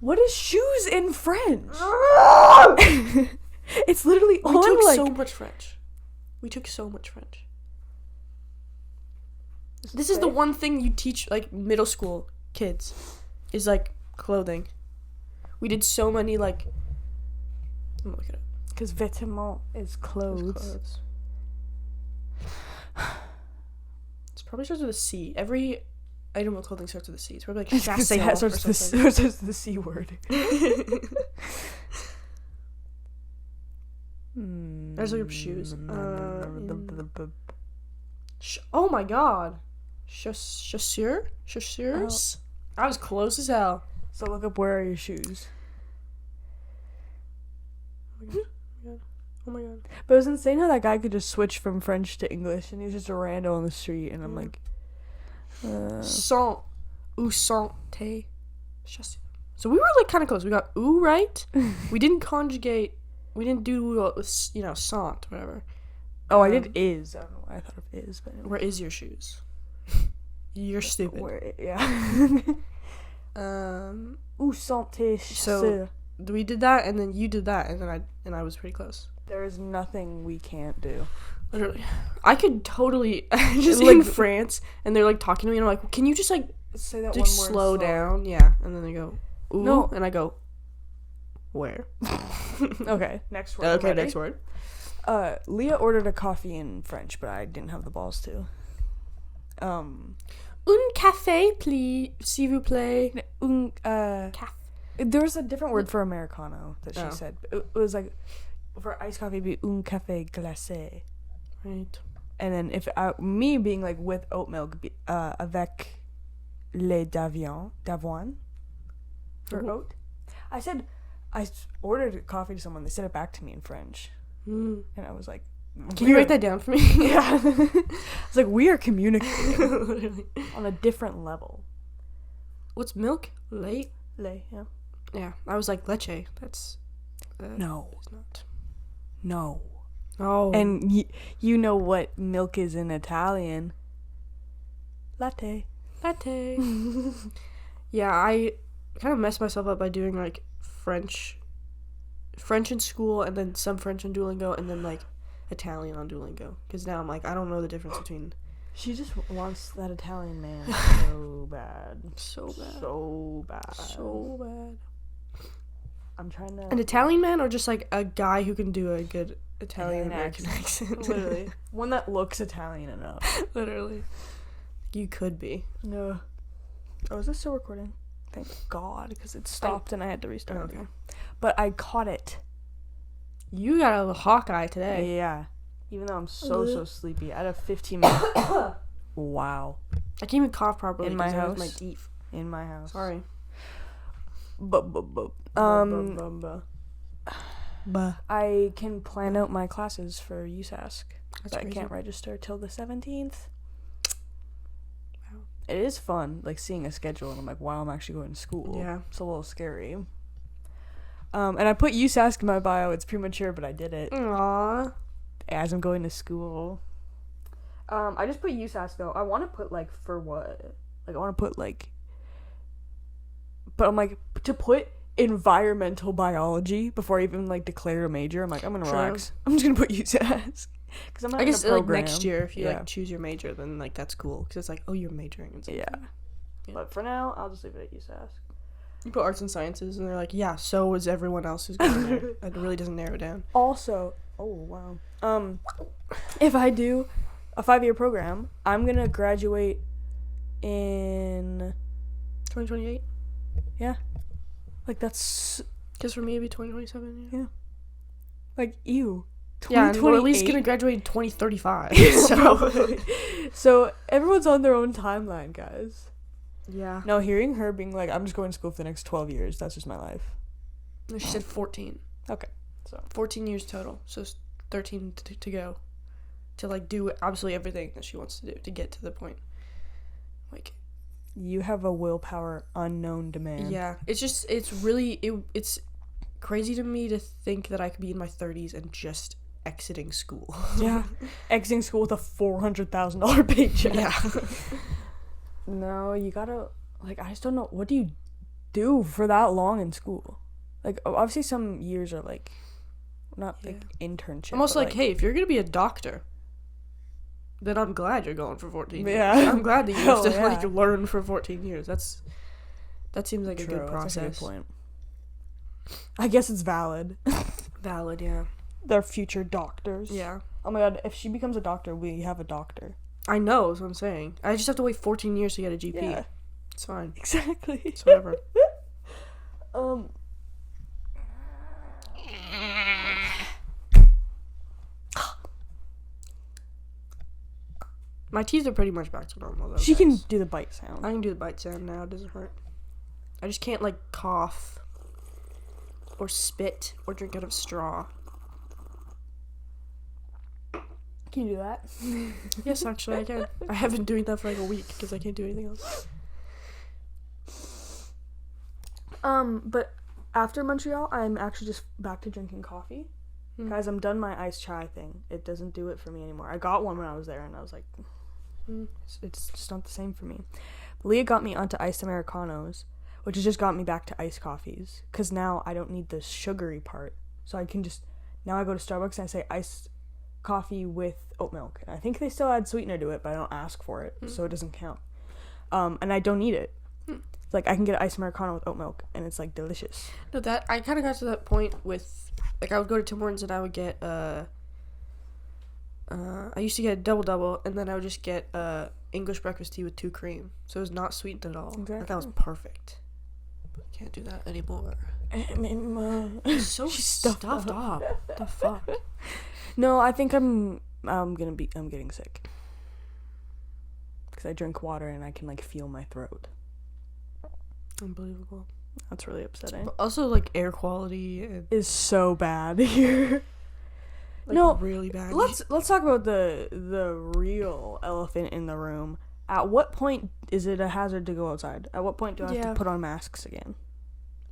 What is shoes in French? It's literally We on took like so much French. This is the one thing you teach like middle school kids is like clothing. We did so many like. I'm gonna look it up. because vêtement is clothes. It probably starts with a C. Every item of clothing starts with a C. It's probably like It starts with the C word. There's like shoes. Oh my god. Chaussures? I was close as hell. So look up where are your shoes. Oh my god. But it was insane how that guy could just switch from French to English, and he was just a rando on the street, and I'm like, Sont ou santé. Chaussures. So we were like kind of close. We got ooh right. We didn't conjugate. We didn't do sant whatever. Oh, I did is. I don't know why I thought of is, but Where is your shoes? You're stupid. where? Yeah. Où sont tes So- chaussures? We did that, and then you did that, and then I was pretty close. There is nothing we can't do. Literally, I could totally just Like- in France, and they're like talking to me, and I'm like, "Can you just like Say that like, slow down?" Yeah, and then they go, "Ooh," No. and I go, "Where?" Okay, next word. Okay, Ready? next word. Leah ordered a coffee in French, but I didn't have the balls to. Un café, please, s'il vous plaît. Caf. There was a different word for Americano that she Oh. said. It was like, for iced coffee, it'd be un café glacé. Right. And then if me being like with oat milk, be avec lait d'avoine for Ooh. oat. I said I ordered a coffee to someone. They said it back to me in French, and I was like, Can you write that down for me? Yeah. It's like we are communicating Literally. on a different level. What's milk? Late. Lait, yeah. Yeah, I was like leche. That's No, it's not. no. Oh. And you know what milk is in Italian? Latte. Latte. Yeah, I kind of messed myself up by doing like French in school, and then some French on Duolingo, and then like Italian on Duolingo. Because now I'm like, I don't know the difference between She just wants that Italian man so bad. So bad. So bad. So bad. I'm trying to... An Italian man or just, like, a guy who can do a good Italian-American accent? Literally. One that looks Italian enough. Literally. You could be. No. Oh, is this still recording? Thank God, because it stopped and I had to restart. Oh, okay. But I caught it. You got a Hawkeye today. Yeah. Even though I'm so sleepy. I had a 15-minute... Wow. I can't even cough properly. In my house? My teeth. In my house. Sorry. I can plan out my classes for USask. That's I crazy. can't register till the 17th. Wow. It is fun, like, seeing a schedule, and I'm like, wow, I'm actually going to school. Yeah. It's a little scary. And I put USask in my bio. It's premature, but I did it. Aww. As I'm going to school. I just put USask, though. I want to put, like, for what? Like, I want to put, like... But I'm like, to put environmental biology before I even, like, declare a major, I'm like, I'm going to relax. I'm just going to put USask. Because I'm not I guess, in a like, program. next year, if you, Yeah. like, choose your major, then, like, that's cool. Because it's like, oh, you're majoring in something. Yeah. But for now, I'll just leave it at USask. You put arts and sciences, and they're like, yeah, so is everyone else who's going there. It really doesn't narrow it down. Also, oh, wow. If I do a 5-year program, I'm going to graduate in... 2028? Yeah. Like, that's... Because for me, it'd be 2027, yeah. Like, ew. Yeah, and we're at least 2028? going to graduate in 2035. So, everyone's on their own timeline, guys. Yeah. No, hearing her being like, I'm just going to school for the next 12 years, that's just my life. No, she said 14. Okay. So 14 years total. So it's 13 to go. To, like, do absolutely everything that she wants to do to get to the point. Like... You have a willpower unknown to man. Yeah. It's really... It's crazy to me to think that I could be in my 30s and just exiting school. Yeah. Exiting school with a $400,000 paycheck. Yeah. No, you gotta, like, I just don't know, what do you do for that long in school? Like, obviously some years are, like, not, like, internship. Almost but, like, hey, if you're gonna be a doctor, then I'm glad you're going for 14 years. Yeah. I'm glad that you have to, Hell like, yeah. learn for 14 years. That seems like a True, good process. that's a good point. I guess it's valid. Valid, yeah. They're future doctors. Yeah. Oh my god, if she becomes a doctor, we have a doctor. I know, that's what I'm saying. I just have to wait 14 years to get a GP. Yeah. It's fine. Exactly. It's whatever. My teeth are pretty much back to normal, though. She can guys. do the bite sound. I can do the bite sound now. It doesn't hurt. I just can't, like, cough or spit or drink out of a straw. Can you do that? Yes, actually, I can. I have been doing that for, like, a week because I can't do anything else. But after Montreal, I'm actually just back to drinking coffee. Guys, I'm done my iced chai thing. It doesn't do it for me anymore. I got one when I was there, and I was like, it's just not the same for me. Leah got me onto iced Americanos, which has just got me back to iced coffees. Because now I don't need the sugary part. So I can just... Now I go to Starbucks and I say iced coffee with oat milk. And I think they still add sweetener to it, but I don't ask for it, so it doesn't count. And I don't need it. Like, I can get an iced Americano with oat milk, and it's, like, delicious. No, that... I kind of got to that point with... Like, I would go to Tim Hortons and I would get, I used to get a double-double, and then I would just get, English breakfast tea with 2 cream. So it was not sweetened at all. Exactly. That was perfect. But I can't do that anymore. It's so stuffed up. The fuck? No, I think I'm getting sick. Because I drink water and I can, like, feel my throat. Unbelievable. That's really upsetting. But also, like, air quality Is so bad here. like, No, really bad. Let's talk about the real elephant in the room. At what point is it a hazard to go outside? At what point do I have to put on masks again?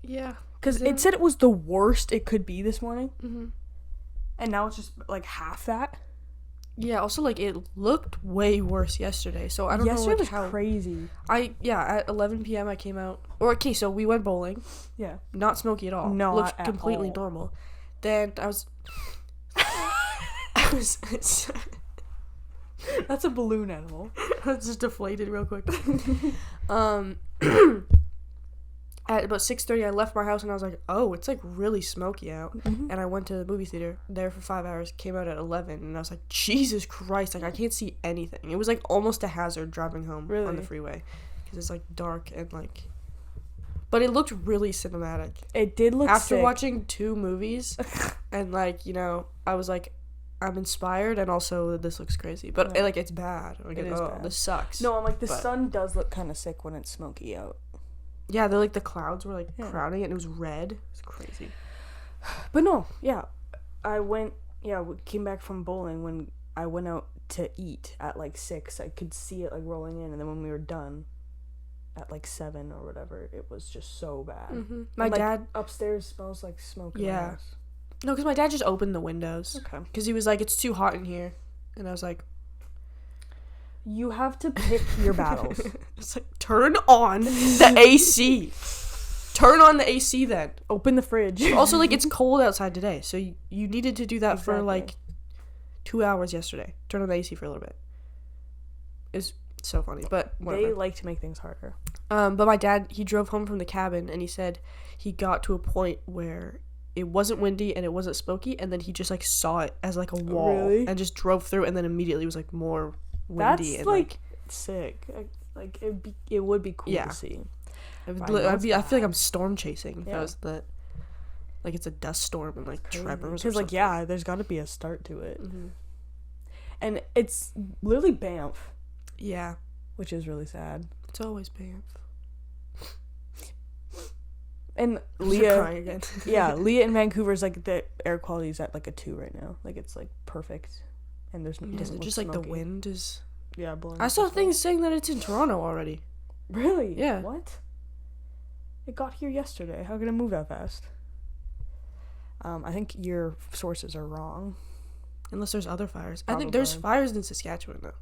Yeah. Because it said it was the worst it could be this morning. Mm-hmm. And now it's just, like, half that. Yeah, also, like, it looked way worse yesterday, so I don't know, Yesterday like, was how... crazy. At 11 p.m. I came out... Or, okay, so we went bowling. Yeah. Not smoky at all. Not looked at completely all. normal. Then I was... That's a balloon animal. It's just deflated real quick. At about 6:30, I left my house and I was like, oh, it's like really smoky out. Mm-hmm. And I went to the movie theater there for 5 hours, came out at 11, and I was like, Jesus Christ, like I can't see anything. It was like almost a hazard driving home on the freeway because it's like dark and like. But it looked really cinematic. It did look After sick. watching 2 movies, and like, you know, I was like, I'm inspired, and also this looks crazy. But Yeah. like, it's bad. Like, It is bad. This sucks. No, I'm like, the sun does look kind of sick when it's smoky out. Yeah, they're like the clouds were like crowding it, and it was red. It was crazy. But no, yeah, we came back from bowling. When I went out to eat at like 6, I could see it like rolling in, and then when we were done at like 7 or whatever, it was just so bad. Mm-hmm. My and, dad upstairs smells like smoke. Yeah. No, because my dad just opened the windows. Okay. Because he was like, it's too hot in here. And I was like... You have to pick your battles. It's like, turn on the AC. Turn on the AC then. Open the fridge. Also, like, it's cold outside today. So you needed to do that for, Exactly. like, 2 hours yesterday. Turn on the AC for a little bit. It's so funny, but whatever. They like to make things harder. But my dad, he drove home from the cabin, and he said he got to a point where it wasn't windy and it wasn't smoky, and then he just, like, saw it as, like, a wall. Really? And just drove through, and then immediately was, like, more windy. That's and, like sick. Like it would be cool Yeah. to see. I Right, feel like I'm storm chasing if Yeah. I was that. Like, it's a dust storm and, like, tremors. Because like yeah, there's got to be a start to it, Mm-hmm. and it's literally Banff, Yeah. which is really sad. It's always Banff. And I'm Leah, crying again. yeah, Leah in Vancouver's like the air quality is at like a 2 right now. Like it's like perfect, and it Yeah, doesn't look just like smoky. the wind is. Yeah, blowing. I up saw this way. things saying that it's in Toronto already. Really? Yeah. What? It got here yesterday. How can it move that fast? I think your sources are wrong. Unless there's other fires. I Probably. think there's fires in Saskatchewan though.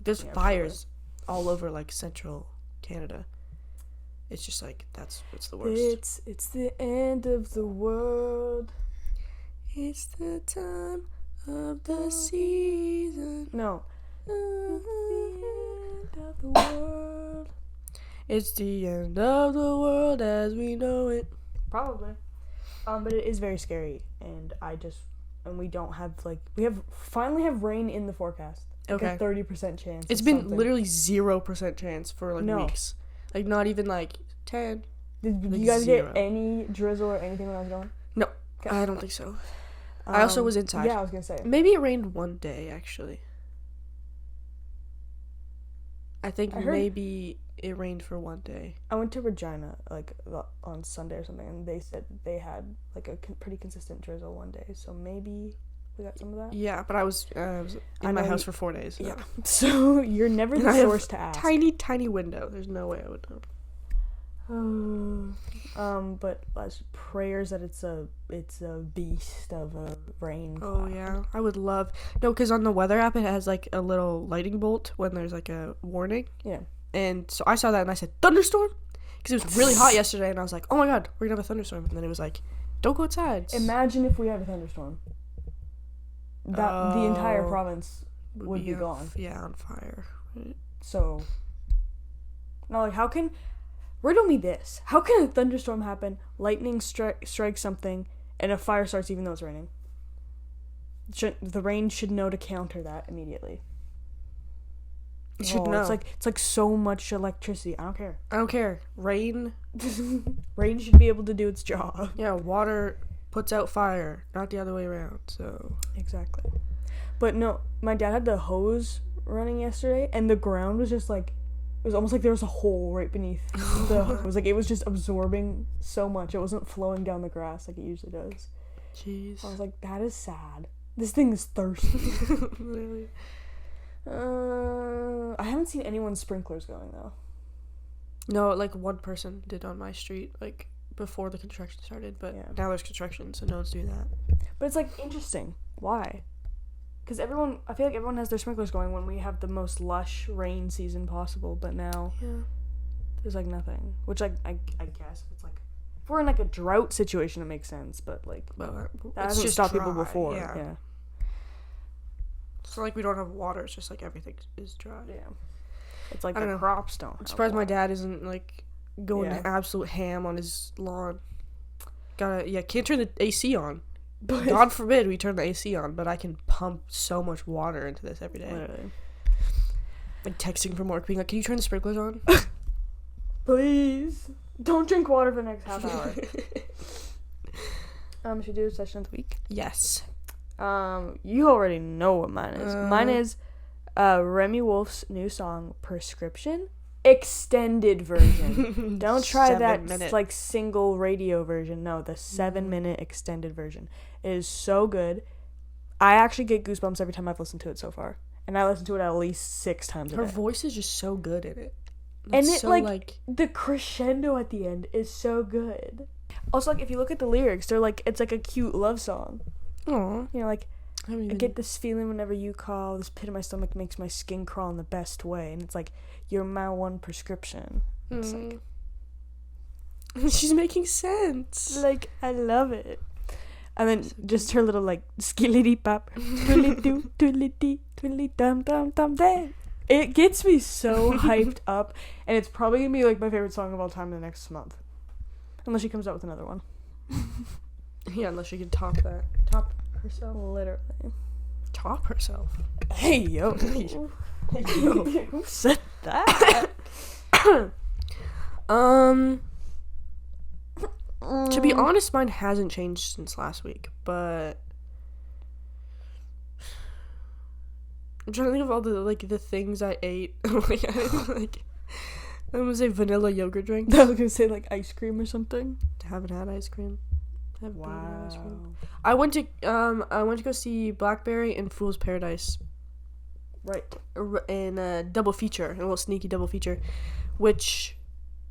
There's Yeah, fires all over like central Canada. It's just like it's the worst. It's the end of the world. It's the time of the season. No. It's the end of the world. It's the end of the world as we know it. Probably. But it is very scary, and we don't have we finally have rain in the forecast. Okay. Like a 30% chance. It's of been something. literally 0% chance for like No. weeks. Like not even like 10. Did like you guys 0. get any drizzle or anything when I was gone? No. Okay. I don't think so. I also was inside. Yeah, I was gonna say. Maybe it rained one day actually. I think I heard- maybe it rained for one day. I went to Regina on Sunday or something, and they said they had like a pretty consistent drizzle one day. So maybe we got some of that. Yeah, but I was I in my know house you- for 4 days. So. Yeah. So you're never And the I have source to ask. Tiny window. There's no way I would know. But prayers that it's a beast of a rain Oh cloud. yeah, I would love. No, because on the weather app it has like a little lightning bolt when there's like a warning. Yeah. And so I saw that and I said thunderstorm, because it was really hot yesterday and I was like, oh my god, we're gonna have a thunderstorm. And then it was like, don't go outside. Imagine if we had a thunderstorm. That the entire Oh. province would be gone. On fire. So now, like, riddle me this: how can a thunderstorm happen, lightning strikes something, and a fire starts even though it's raining? The rain should know to counter that immediately. You should know. It's like so much electricity. I don't care. I don't care. Rain. Rain should be able to do its job. Yeah, water puts out fire, not the other way around. So Exactly. But no, my dad had the hose running yesterday, and the ground was just like, it was almost like there was a hole right beneath the hose. Like, it was just absorbing so much. It wasn't flowing down the grass like it usually does. jeez. I was like, that is sad. This thing is thirsty. Literally. I haven't seen anyone's sprinklers going, though. No, like one person did on my street, like before the construction started, but Yeah. now there's construction, so no one's doing that. But it's, like, interesting. Why? Because I feel like everyone has their sprinklers going when we have the most lush rain season possible, but now Yeah. there's, like, nothing. Which, like, I guess if it's, like, if we're in, like, a drought situation, it makes sense, but, like, But that it's hasn't just stopped people dry, before. Yeah. It's not like we don't have water. It's just like everything is dry. Yeah. It's like I don't the know. crops don't. I'm surprised my dad isn't like going absolute ham on his lawn. Can't turn the AC on. But God forbid we turn the AC on, but I can pump so much water into this every day. literally. Like texting from work, being like, "Can you turn the sprinklers on?" Please don't drink water for the next half hour. Should we do a session of the week? Yes. You already know what mine is. Mine is Remy Wolf's new song, Prescription, extended version. Don't try that like single radio version. No, the 7-minute extended version. It is so good. I actually get goosebumps every time I've listened to it so far. And I listen to it at least 6 times a day. Her voice is just so good in it. And it, so, like, the crescendo at the end is so good. Also, like, if you look at the lyrics, they're like, it's like a cute love song. Aww. You know, like, I get this feeling whenever you call, this pit in my stomach makes my skin crawl in the best way. And it's like, you're my one prescription. It's like... She's making sense. Like, I love it. And then just her little, like, skillity pop, twiddly-doo, twiddly-dee, twiddly-dum-dum-dum-day. It gets me so hyped up, and it's probably going to be, like, my favorite song of all time the next month. Unless she comes out with another one. Yeah, unless she can top that. Top herself. Literally. Top herself. Hey, yo. Hey, yo. Who said that? To be honest, mine hasn't changed since last week, but I'm trying to think of all the things I ate. I'm gonna say vanilla yogurt drink. I was gonna say like ice cream or something. Haven't had ice cream. Wow. Ice cream. I went to go see Blackberry and Fool's Paradise. Right. In a double feature, a little sneaky double feature, which.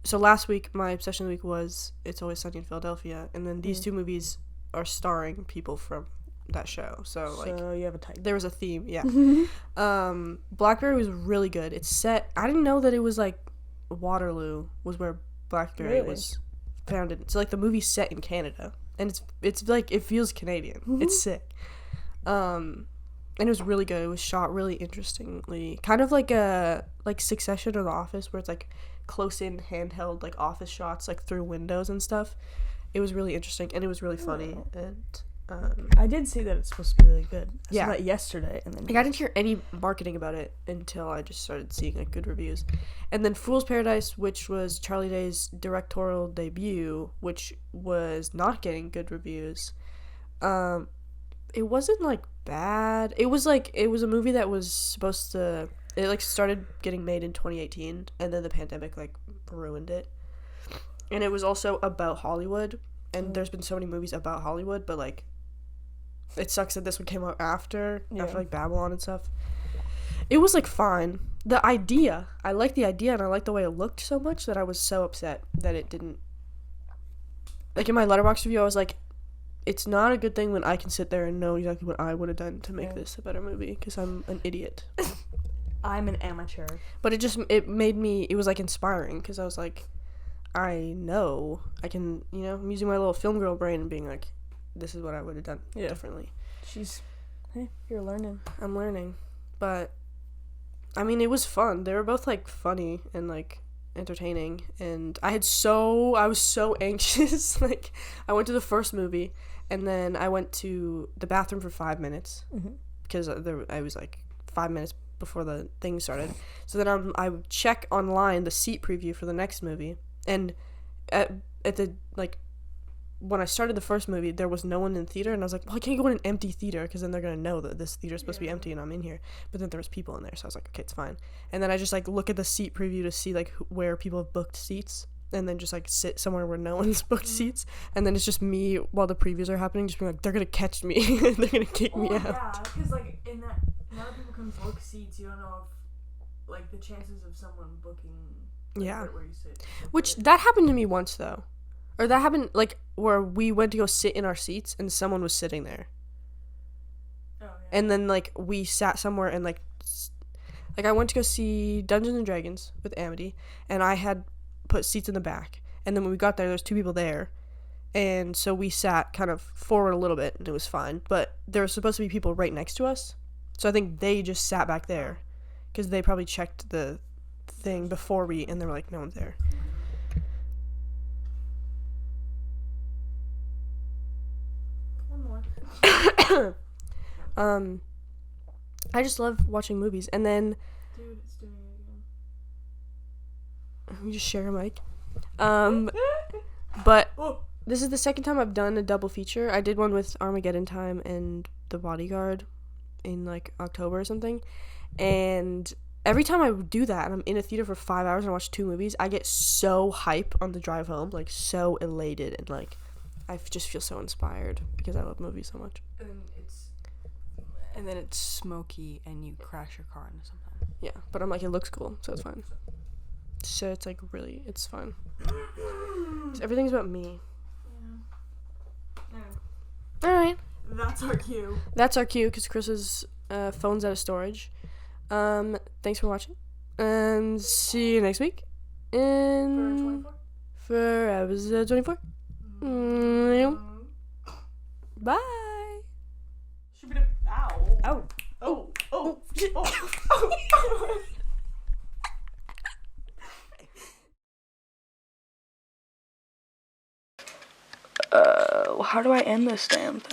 So last week, my obsession of the week was It's Always Sunny in Philadelphia, and then these two movies are starring people from that show. So you have a type. There was a theme, yeah. Blackberry was really good. It's set. I didn't know that it was like Waterloo was where Blackberry was founded. So like the movie's set in Canada, and it's like it feels Canadian. It's sick. And it was really good. It was shot really interestingly, kind of like Succession or The Office, where it's like close-in handheld like office shots like through windows and stuff. It was really interesting, and it was really funny. And I did see that it's supposed to be really good. I saw that yesterday, and then I didn't hear any marketing about it until I just started seeing like good reviews. And then Fool's Paradise, which was Charlie Day's directorial debut, which was not getting good reviews. It wasn't like bad. It was a movie that was supposed to. It like started getting made in 2018, and then the pandemic like ruined it. And it was also about Hollywood, and there's been so many movies about Hollywood, but like it sucks that this one came out after like Babylon and stuff. It was like fine. The idea, I liked the idea, and I liked the way it looked so much that I was so upset that it didn't. Like in my Letterboxd review, I was like, it's not a good thing when I can sit there and know exactly what I would have done to make this a better movie, because I'm an idiot. I'm an amateur. But it made me, it was like inspiring, because I was like, I know I can, I'm using my little film girl brain and being like, this is what I would have done differently. Hey, you're learning. I'm learning. But, I mean, it was fun. They were both like funny and like entertaining, and I was so anxious. Like, I went to the first movie, and then I went to the bathroom for 5 minutes, because I was like 5 minutes before the thing started. So then I would check online the seat preview for the next movie, and at the like when I started the first movie, there was no one in the theater, and I was like, well, I can't go in an empty theater because then they're gonna know that this theater is supposed to be empty and I'm in here. But then there was people in there, so I was like, okay, it's fine. And then I just like look at the seat preview to see like where people have booked seats, and then just like sit somewhere where no one's booked seats, and then it's just me while the previews are happening, just being like, they're gonna catch me, they're gonna kick me out. Yeah, because like in that, now that people can book seats, you don't know if like the chances of someone booking right where you sit. Which that happened to me once though. Or that happened, like, where we went to go sit in our seats, and someone was sitting there. Oh, yeah. And then, like, we sat somewhere, and, like, I went to go see Dungeons & Dragons with Amity, and I had put seats in the back. And then when we got there was 2 people there, and so we sat kind of forward a little bit, and it was fine. But there were supposed to be people right next to us, So I think they just sat back there because they probably checked the thing before and they were like, no one's there. One more. I just love watching movies. And then... Dude, it's doing it again. We just share a mic. But this is the second time I've done a double feature. I did one with Armageddon Time and The Bodyguard in like October or something. And every time I do that and I'm in a theater for 5 hours and I watch 2 movies, I get so hype on the drive home, like so elated, and like I just feel so inspired because I love movies so much. And then it's smoky and you crash your car into something. Yeah, but I'm like, it looks cool, so it's fine. So it's like really, it's fun. Everything's about me. Yeah. Alright. That's our cue. That's our cue because Chris's phone's out of storage. Thanks for watching. And see you next week. For episode 24. Bye. Ow. Oh. How do I end this damn thing?